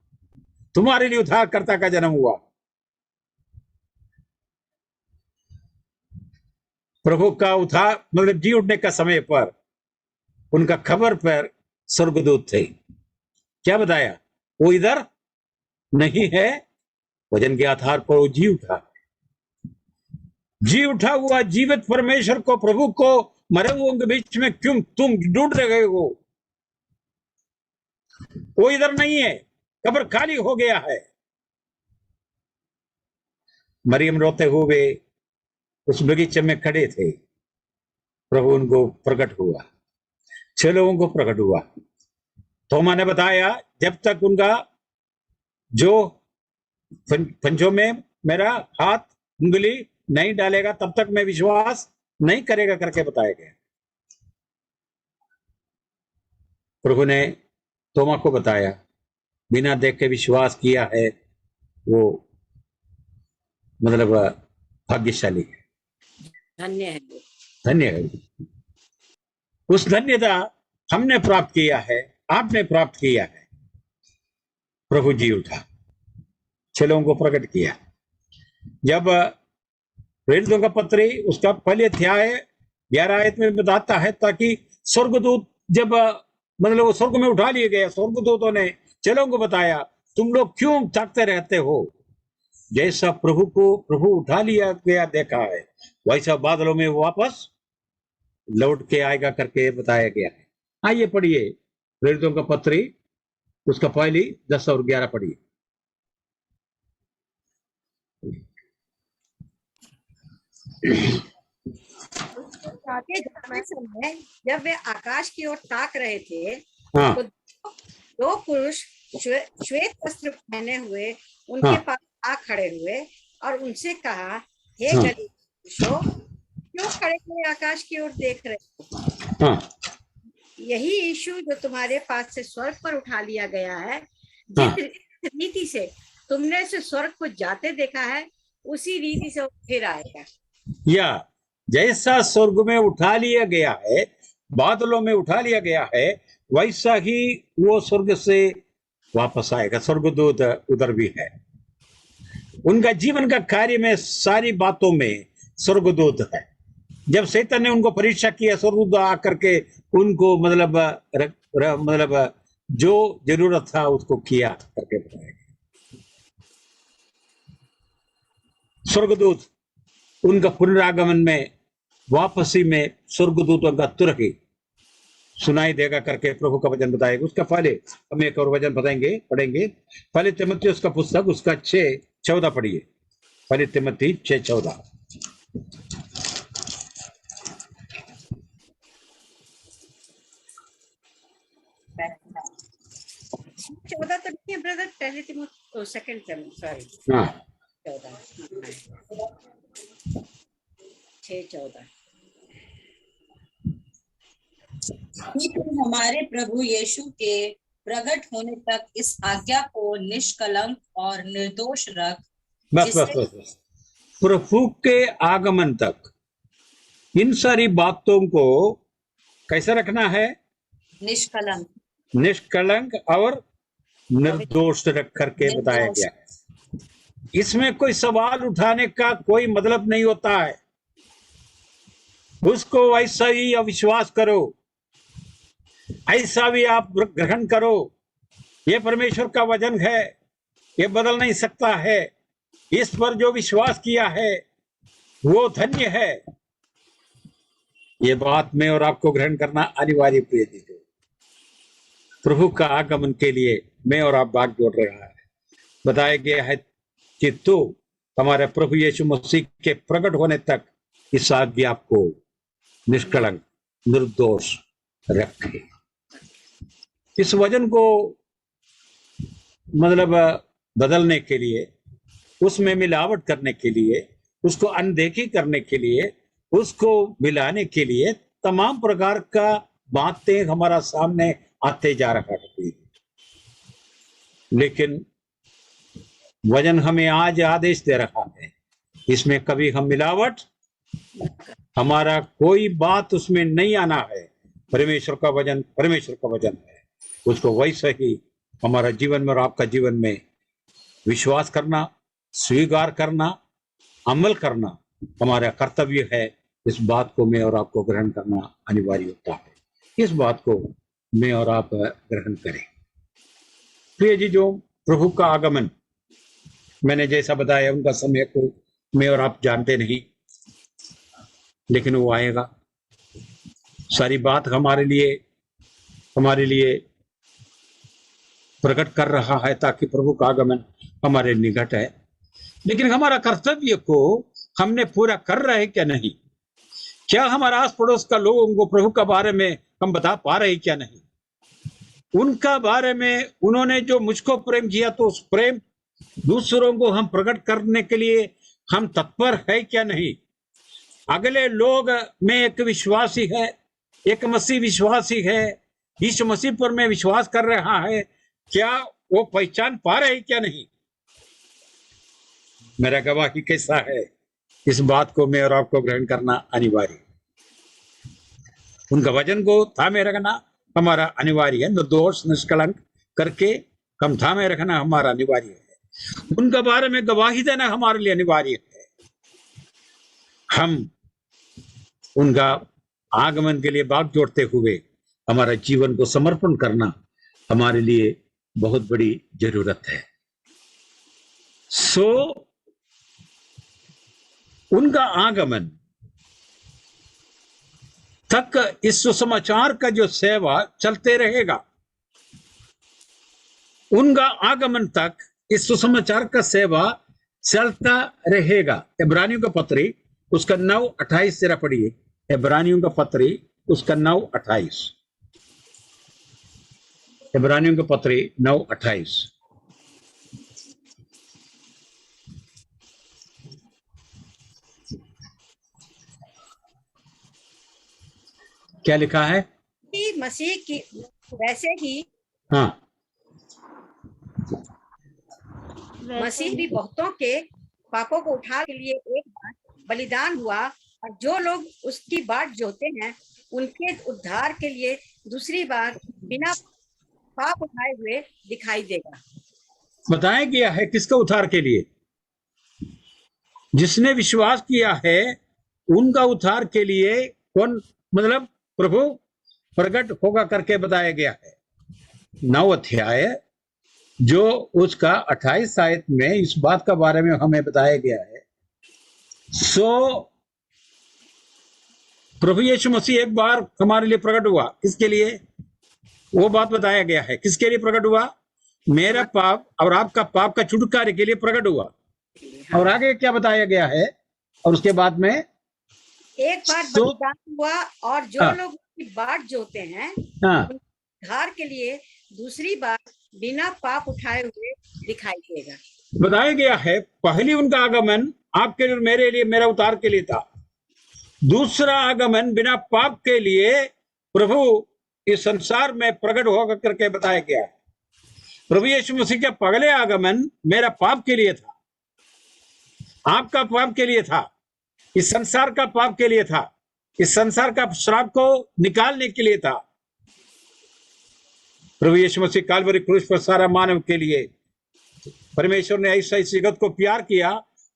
तुम्हारे लिए उद्धारकर्ता का जन्म हुआ। प्रभु का उद्धार मतलब जी उठने का समय पर उनका खबर पर स्वर्गदूत थे। क्या बताया? वो इधर नहीं है, वचन के आधार पर वो जी उठा। जी उठा हुआ जीवित परमेश्वर को, प्रभु को मरे हुओं के बीच में क्यों तुम ढूंढ रहे हो? वो इधर नहीं है, कब्र खाली हो गया है। मरियम रोते हुए उस बगीचे में खड़े थे, प्रभु उनको प्रकट हुआ, 6 लोगों को प्रकट हुआ। थोमा ने बताया, जब तक उनका जो पंजों में मेरा हाथ उंगली नहीं डालेगा तब तक मैं विश्वास नहीं करेगा करके बताया गया। प्रभु ने थोमा को बताया, बिना देख के विश्वास किया है वो मतलब भाग्यशाली है, धन्य है, धन्य है। उस धन्यता हमने प्राप्त किया है, आपने प्राप्त किया है। प्रभु जी उठा, 6 लोगों को प्रकट किया। जब प्रेरितों का पत्री उसका पहले अध्याय 11 आयत में बताता है, ताकि स्वर्गदूत जब मतलब वो स्वर्ग में उठा लिए गए, स्वर्गदूतों ने चलों को बताया, तुम लोग क्यों थकते रहते हो? जैसा प्रभु को प्रभु उठा लिया गया देखा है, वैसा बादलों में वापस लौट के आएगा करके बताया गया है। आइए पढ़िए प्रेरितों का पत्री, उसका पहली 10 और 11 पढ़िए। जाते जाते समय जब वे आकाश की ओर ताक रहे थे, हाँ तो दो पुरुष श्वेत वस्त्र पहने हुए उनके पास आ खड़े हुए और उनसे कहा, हे गलीली पुरुषों, क्यों खड़े हुए आकाश की ओर देख रहे हो? हाँ यही यीशु जो तुम्हारे पास से स्वर्ग पर उठा लिया गया है, जिस रीति से तुमने उसे स्वर्ग को जाते देखा है, उसी रीति से वो फिर आएगा। या जैसा स्वर्ग में उठा लिया गया है, बादलों में उठा लिया गया है, वैसा ही वो स्वर्ग से वापस आएगा। स्वर्गदूत उधर भी है। उनका जीवन का कार्य में सारी बातों में स्वर्गदूत है। जब शैतान ने उनको परीक्षा किया, स्वर्गदूत आकर के उनको मतलब जो जरूरत था उसको किया करके बताया। स्वर्गदूत उनका पुनरागमन में, वापसी में स्वर्गदूतों का तुर ही सुनाई देगा करके प्रभु का वचन बताएगा। उसका पहले हम एक और वचन पढ़ेंगे। पहले तीमुथियुस का पुस्तक, उसका 6:14 पढ़िए। पहले तीमुथी 6:14। 14 तो नहीं है ब्रदर, पहले तीमुथियुस सेकंड सॉरी 14 6:14। हमारे प्रभु यीशु के प्रकट होने तक इस आज्ञा को निष्कलंक और निर्दोष रख। बस प्रभु के आगमन तक इन सारी बातों को कैसे रखना है? निष्कलंक और निर्दोष रख करके बताया गया है। इसमें कोई सवाल उठाने का कोई मतलब नहीं होता है। उसको ऐसा ही अविश्वास करो, ऐसा भी आप ग्रहण करो। ये परमेश्वर का वचन है, ये बदल नहीं सकता है। इस पर जो विश्वास किया है वो धन्य है। ये बात में और आपको ग्रहण करना अनिवार्य। प्रिय दीजिए, प्रभु का आगमन के लिए मैं और आप भाग जोड़ रहा है। बताया गया है कि तू हमारे प्रभु यीशु मसीह के प्रकट होने तक इस आज्ञा को निष्कलंक निर्दोष रखे। इस वचन को मतलब बदलने के लिए, उसमें मिलावट करने के लिए, उसको अनदेखी करने के लिए, उसको मिलाने के लिए तमाम प्रकार का बातें हमारा सामने आते जा रहा है। लेकिन वचन हमें आज आदेश दे रहा है, इसमें कभी हम मिलावट, हमारा कोई बात उसमें नहीं आना है। परमेश्वर का वचन है, उसको वैसे ही हमारा जीवन में और आपका जीवन में विश्वास करना, स्वीकार करना, अमल करना हमारा कर्तव्य है। इस बात को मैं और आपको ग्रहण करना अनिवार्य होता है। इस बात को मैं और आप ग्रहण करें। प्रिय जी, जो प्रभु का आगमन, मैंने जैसा बताया उनका समय को मैं और आप जानते नहीं, लेकिन वो आएगा। सारी बात हमारे लिए प्रकट कर रहा है ताकि प्रभु का आगमन हमारे निकट है। लेकिन हमारा कर्तव्य को हमने पूरा कर रहे क्या नहीं? क्या हमारा आस पड़ोस का लोगों को प्रभु का बारे में हम बता पा रहे क्या नहीं? उनका बारे में उन्होंने जो मुझको प्रेम किया, तो उस प्रेम दूसरों को हम प्रकट करने के लिए हम तत्पर है क्या नहीं? अगले लोग में एक विश्वासी है, एक मसीह विश्वासी है, यीशु मसीह पर में विश्वास कर रहा है, क्या वो पहचान पा रहे क्या नहीं? मेरा गवाही कैसा है? इस बात को मैं और आपको ग्रहण करना अनिवार्य। उनका वचन को थामे रखना हमारा अनिवार्य है। निर्दोष निष्कलंक करके हम थामे रखना हमारा अनिवार्य है। उनका बारे में गवाही देना हमारे लिए अनिवार्य है। हम उनका आगमन के लिए भाग जोड़ते हुए हमारा जीवन को समर्पण करना हमारे लिए बहुत बड़ी जरूरत है। उनका आगमन तक इस सुसमाचार का जो सेवा चलते रहेगा, उनका आगमन तक इस सुसमाचार का सेवा चलता रहेगा। इब्रानियों का पत्री उसका 9:28 जरा पढ़िए। इब्रानियों का पत्री उसका 9:28। इब्रानियों का पत्री 9:28। क्या लिखा है? कि मसीह की वैसे ही हाँ, मसीह भी बहुतों के पापों को उठाने के लिए एक बार बलिदान हुआ, और जो लोग उसकी बाट जोते हैं उनके उद्धार के लिए दूसरी बार बिना पाप उठाए हुए दिखाई देगा। बताया गया है किसका उद्धार के लिए? जिसने विश्वास किया है उनका उद्धार के लिए। कौन? मतलब प्रभु प्रकट होगा करके बताया गया है। 9 अध्याय जो उसका 28 आयत में इस बात का बारे में हमें बताया गया है। प्रभु यीशु मसीह एक बार हमारे लिए प्रकट हुआ। किसके लिए? वो बात बताया गया है। किसके लिए प्रकट हुआ? मेरा पाप और आपका पाप का छुटकारे के लिए प्रकट हुआ। और आगे क्या बताया गया है? और उसके बाद में एक बार बलिदान हुआ, और जो लोग उसकी बाट जोते हैं उद्धार के लिए दूसरी बार बिना पाप उठाए हुए दिखाई देगा। बताया गया है पहली उनका आगमन आपके लिए, मेरे लिए, मेरा उद्धार के लिए था। दूसरा आगमन बिना पाप के लिए प्रभु इस संसार में प्रकट होकर करके बताया गया है। प्रभु यीशु मसीह का पहले आगमन मेरा पाप के लिए था, आपका पाप के लिए था, इस संसार का पाप के लिए था, इस संसार का श्राप को निकालने के लिए था। प्रभु यीशु मसीह काल्वरी क्रूस पर सारा मानव के लिए परमेश्वर ने ऐसा इस जगत को प्यार किया,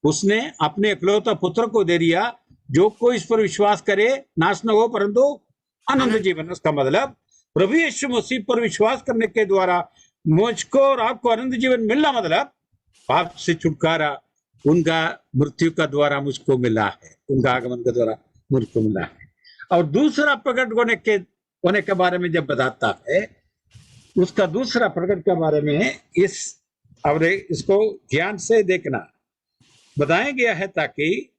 उसने अपने इकलौता पुत्र को दे दिया। जो कोई इस पर विश्वास करे नाश न हो परंतु अनंत जीवन। उसका मतलब प्रभु यीशु मसीह पर विश्वास करने के द्वारा मुझको और आपको अनंत जीवन मिलना, मतलब पाप से छुटकारा उनका मृत्यु का द्वारा मुझको मिला है, उनका आगमन के द्वारा मुझको मिला है। और दूसरा प्रकट होने के बारे में जब बताता है, उसका दूसरा प्रकट के बारे में इसको ध्यान से देखना बताया गया है, ताकि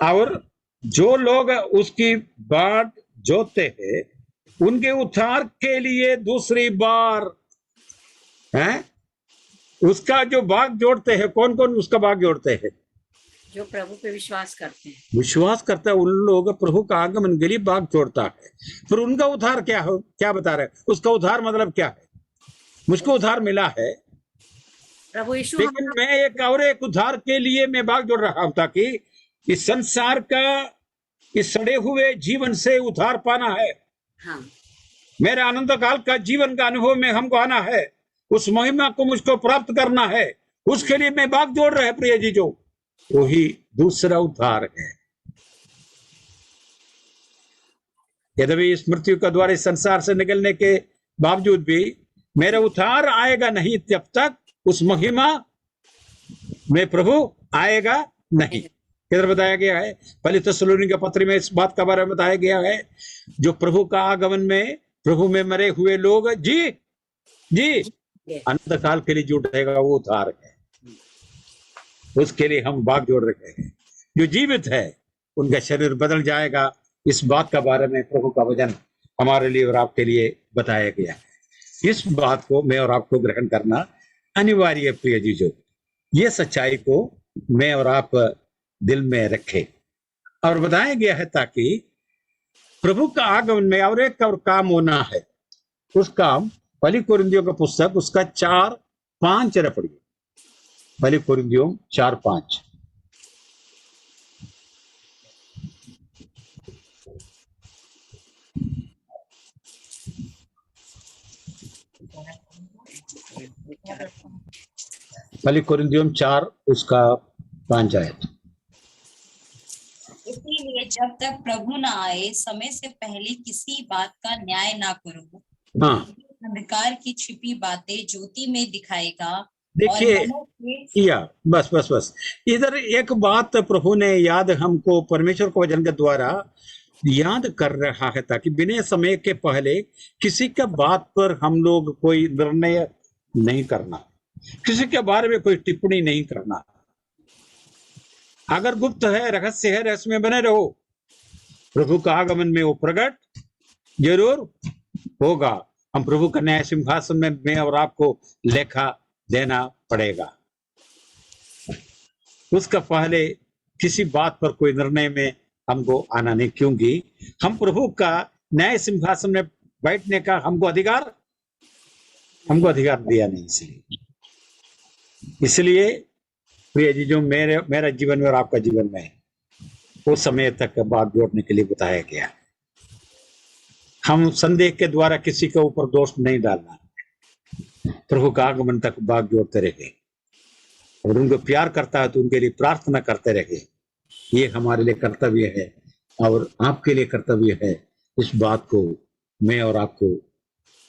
और जो लोग उसकी बाट जोते हैं उनके उद्धार के लिए दूसरी बार है उसका जो भाग जोड़ते हैं। कौन कौन उसका भाग जोड़ते हैं? जो प्रभु पे विश्वास करते हैं। विश्वास करता है उन लोग प्रभु का आगमन के लिए भाग जोड़ता है। फिर उनका उद्धार क्या बता रहे? उसका उद्धार मतलब क्या है? मुझको उद्धार मिला है प्रभु यीशु, लेकिन मैं एक उद्धार के लिए मैं भाग जोड़ रहा हूं, ताकि इस संसार का इस सड़े हुए जीवन से उद्धार पाना है। हाँ। मेरा अनंत काल का जीवन का अनुभव में हमको आना है, उस महिमा को मुझको प्राप्त करना है, उसके लिए मैं भाग जोड़ रहे प्रिय जी। जो वही दूसरा उद्धार है। यद्यपि इस मृत्यु का द्वार इस संसार से निकलने के बावजूद भी मेरा उद्धार आएगा नहीं जब तक उस महिमा में प्रभु आएगा नहीं। किधर बताया गया है? पहली थिस्सलुनीके के पत्र में इस बात का बारे में बताया गया है, जो प्रभु का आगमन में प्रभु में मरे हुए लोग जी अनंत काल के लिए जुटेगा, वो उद्धार है। उसके लिए हम भाग जोड़ रहे हैं। जो जीवित है उनका शरीर बदल जाएगा। इस बात का बारे में प्रभु का वचन हमारे लिए और आपके लिए बताया गया है। इस बात को मैं और आपको ग्रहण करना अनिवार्य है प्रिय जीजो। ये सच्चाई को मैं और आप दिल में रखे। और बताया गया है ताकि प्रभु का आगमन में और एक और काम होना है। उस काम पहली कोरिन्थियों का पुस्तक उसका 4:5 पढ़िए। पहली कोरिन्थियों 4:5। पहली कोरिन्थियों 4 उसका 5 आयत। इसीलिए जब तक प्रभु न आए समय से पहले किसी बात का न्याय ना करो। हाँ। अंधकार की छिपी बातें ज्योति में दिखाएगा देखिए, या बस बस बस इधर एक बात प्रभु ने याद हमको परमेश्वर को वचन के द्वारा याद कर रहा है, ताकि बिना समय के पहले किसी का बात पर हम लोग कोई निर्णय नहीं करना, किसी के बारे में कोई टिप्पणी नहीं करना। अगर गुप्त है, रहस्य है, रहस्य में बने रहो। प्रभु का आगमन में वो प्रकट जरूर होगा। हम प्रभु का न्याय सिंहासन में मैं और आपको लेखा देना पड़ेगा। उसका पहले किसी बात पर कोई निर्णय में हमको आना नहीं, क्योंकि हम प्रभु का न्याय सिंहासन में बैठने का हमको अधिकार दिया नहीं। इसलिए प्रिय जी, जो मेरा जीवन में और आपका जीवन में उस समय तक बात जोड़ने के लिए बताया गया। हम संदेह के द्वारा किसी के ऊपर दोष नहीं डालना, प्रभु का आगमन तक बात जोड़ते रहे और उनको प्यार करता है तो उनके लिए प्रार्थना करते रहे। ये हमारे लिए कर्तव्य है और आपके लिए कर्तव्य है। इस बात को मैं और आपको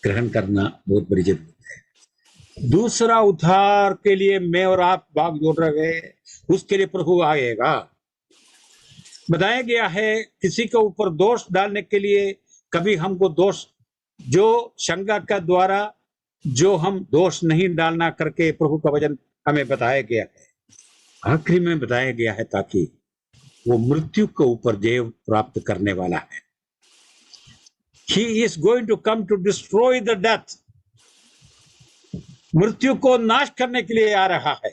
ग्रहण करना बहुत बड़ी जरूरत है। दूसरा, उद्धार के लिए मैं और आप बात जोड़ रहे हैं, उसके लिए प्रभु आएगा। बताया गया है किसी के ऊपर दोष डालने के लिए कभी हमको दोष, जो शंका का द्वारा जो हम दोष नहीं डालना करके प्रभु का वचन हमें बताया गया है। आखिरी में बताया गया है ताकि वो मृत्यु के ऊपर जय प्राप्त करने वाला है। He is going to come to destroy the death. मृत्यु को नाश करने के लिए आ रहा है,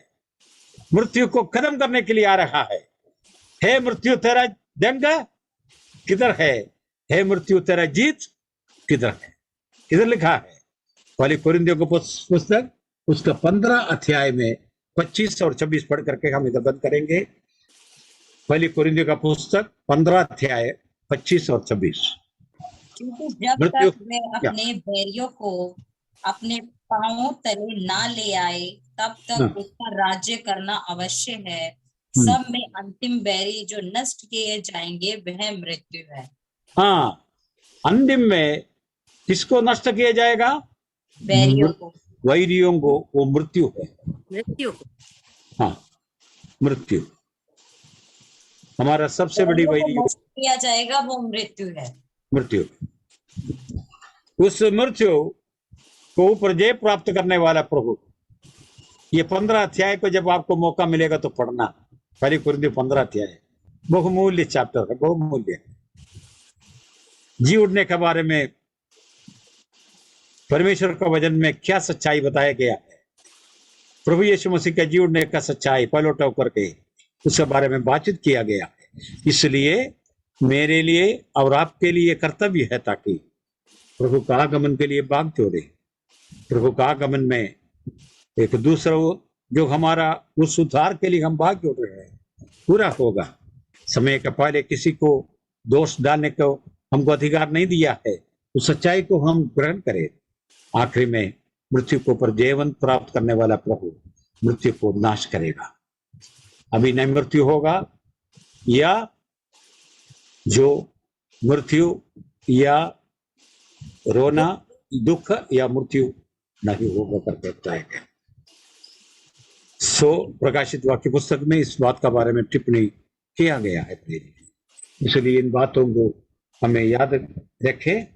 मृत्यु को खत्म करने के लिए आ रहा है। हे मृत्यु, तेरा जंग किधर है? हे मृत्यु, तेरा जीत किधर है? किधर लिखा है? पहली कोरिन्थियों को पुस्तक उसका 15 अध्याय में 25 और 26 पढ़ करके हम इधर बंद करेंगे। पहली कोरिन्थियों का पुस्तक 15 अध्याय 25 और 26। क्योंकि जब तक वे अपने बैरियों को अपने पांवों तले ना ले आए, तब तक उसका राज्य करना अवश्य है। सब में अंतिम बैरी जो नष्ट किए जाएंगे वह मृत्यु है। हाँ, अंतिम में किसको नष्ट किया जाएगा? बैरियों को, वैरियों को। वो मृत्यु है। मृत्यु, हाँ, मृत्यु हमारा सबसे बड़ी वैरी किया जाएगा, वो मृत्यु है। मृत्यु, उस मृत्यु को ऊपर जय प्राप्त करने वाला प्रभु। ये 15 अध्याय को जब आपको मौका मिलेगा तो पढ़ना। पहली कोरिन्थियों 15 अध्याय बहुमूल्य चैप्टर है, बहुमूल्य। जी उठने के बारे में परमेश्वर का वचन में क्या सच्चाई बताया गया है, प्रभु यीशु मसीह के जी उठने का सच्चाई पलट होकर के उसके बारे में बातचीत किया गया है। इसलिए मेरे लिए और आपके लिए कर्तव्य है ताकि प्रभु का आगमन के लिए बाग जोड़े। प्रभु का आगमन में एक दूसरा जो हमारा उस सुधार के लिए हम बाग जोड़ रहे हैं पूरा होगा। समय के पहले किसी को दोष डालने को हमको अधिकार नहीं दिया है। उस सच्चाई को हम ग्रहण करें। आखिरी में मृत्यु को पर जयवंत प्राप्त करने वाला प्रभु मृत्यु को नाश करेगा। अभी नहीं मृत्यु होगा, या जो मृत्यु या रोना, दुख या मृत्यु नहीं होगा करके बताएगा। प्रकाशित वाक्य पुस्तक में इस बात का बारे में टिप्पणी किया गया है। इसलिए इन बातों को हमें याद रखें।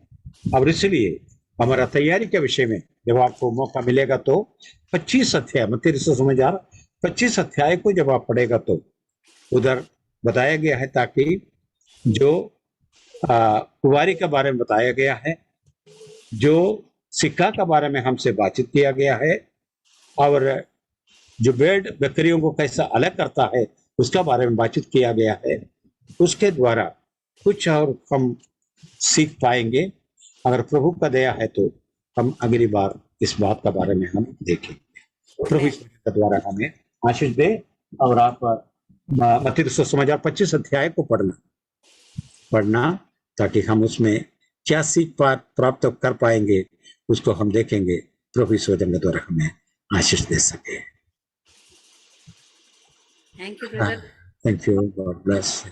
और इसलिए हमारा तैयारी के विषय में जब आपको मौका मिलेगा तो 25 अध्याय मत्ती सुसमाचार 25 अध्याय को जब आप पढ़ेगा तो उधर बताया गया है, ताकि जो कुंवारी के बारे में बताया गया है, जो सिक्का के बारे में हमसे बातचीत किया गया है, और जो भेड़ बकरियों को कैसा अलग करता है उसका बारे में बातचीत किया गया है। उसके द्वारा कुछ और हम सीख पाएंगे। अगर प्रभु का दया है तो हम अगली बार इस बात का बारे में हम देखेंगे। प्रभु के द्वारा हमें आशीष दे। और आप मत्ती सुसमाचार 25 अध्याय को पढ़ना ताकि हम उसमें क्या सीख प्राप्त कर पाएंगे उसको हम देखेंगे। प्रभु इस वचन के द्वारा हमें आशीष दे सके। Thank you brother. Thank you, God bless.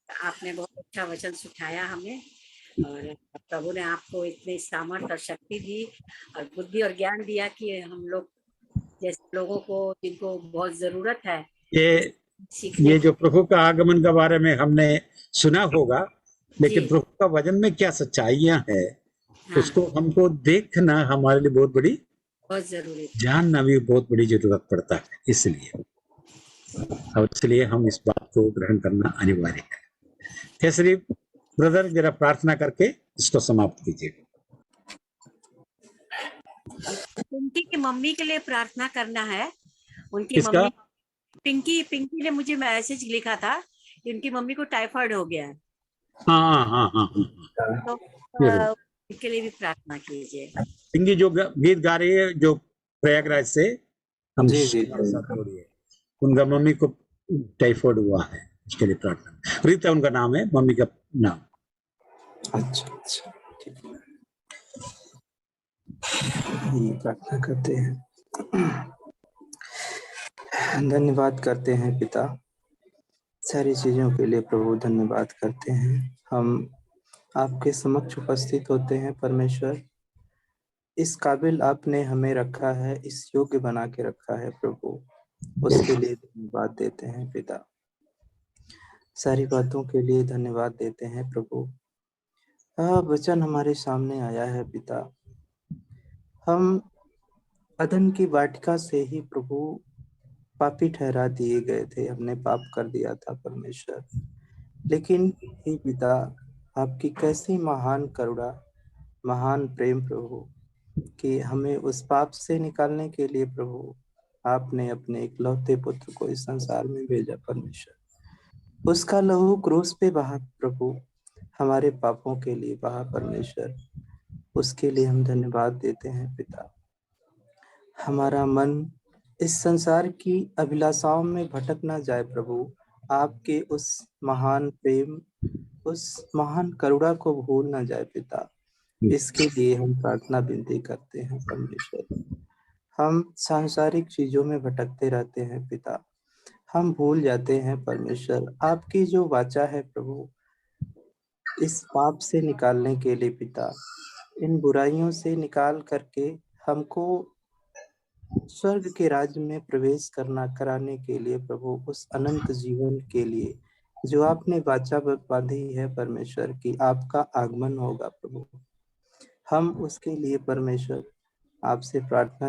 आपने बहुत अच्छा वचन सिखाया हमें, और प्रभु ने आपको इतनी सामर्थ और शक्ति दी और बुद्धि और ज्ञान दिया कि हम लोग जैसे लोगों को जिनको बहुत जरूरत है ये सीखने ये जो प्रभु का आगमन के बारे में हमने सुना होगा, लेकिन जी प्रभु का वचन में क्या सच्चाइयां है, हाँ उसको हमको देखना हमारे लिए बहुत बड़ी, बहुत जरूरी था। जानना भी बहुत बड़ी जरूरत पड़ता है। इसलिए और इसलिए हम इस बात को ग्रहण करना अनिवार्य है। केसरी ब्रदर, जरा प्रार्थना करके इसको समाप्त कीजिए। पिंकी की मम्मी के लिए प्रार्थना करना है। उनकी किसका? मम्मी पिंकी ने मुझे मैसेज लिखा था कि उनकी मम्मी को टाइफाइड हो गया है, हाँ हाँ हाँ हाँ हाँ, तो जरूर। उनके लिए भी प्रार्थना कीजिए। पिंकी जो गीत गा रही है, जो प्रयागराज से हम जी जी हमारे साथ जोड़ी है, उनका मम्मी को टाइफाइड हुआ है, उसके लिए प्रार्थना। रीता उनका नाम है, मम्मी का नाम। अच्छा अच्छा, ठीक है, ये प्रार्थना करते हैं। धन्यवाद करते हैं पिता, सारी चीजों के लिए प्रभु धन्यवाद करते हैं। हम आपके समक्ष उपस्थित होते हैं परमेश्वर। इस काबिल आपने हमें रखा है, इस योग्य बना के रखा है प्रभु, उसके लिए धन्यवाद देते हैं पिता। सारी बातों के लिए धन्यवाद देते हैं प्रभु। वचन हमारे सामने आया है पिता। हम अदन की वाटिका से ही प्रभु पापी ठहरा दिए गए थे, हमने पाप कर दिया था परमेश्वर। लेकिन हे पिता, आपकी कैसी महान करुणा, महान प्रेम प्रभु, कि हमें उस पाप से निकालने के लिए प्रभु आपने अपने इकलौते पुत्र को इस संसार में भेजा परमेश्वर। उसका लहू क्रूस पे बहा प्रभु, हमारे पापों के लिए बहा परमेश्वर। उसके लिए हम धन्यवाद देते हैं पिता। हमारा मन इस संसार की अभिलाषाओं में भटक ना जाए प्रभु, आपके उस महान प्रेम, उस महान करुणा को भूल ना जाए पिता। इसके लिए हम प्रार्थना विनती करते हैं परमेश्वर। हम सांसारिक चीजों में भटकते रहते हैं पिता, हम भूल जाते हैं परमेश्वर आपकी जो वाचा है प्रभु, इस पाप से निकालने के लिए पिता, इन बुराइयों से निकाल करके हमको स्वर्ग के राज्य में प्रवेश कराने के लिए प्रभु, उस अनंत जीवन के लिए जो आपने वाचा बांधी है परमेश्वर की आपका आगमन होगा प्रभु, हम उसके लिए परमेश्वर आपसे प्रार्थना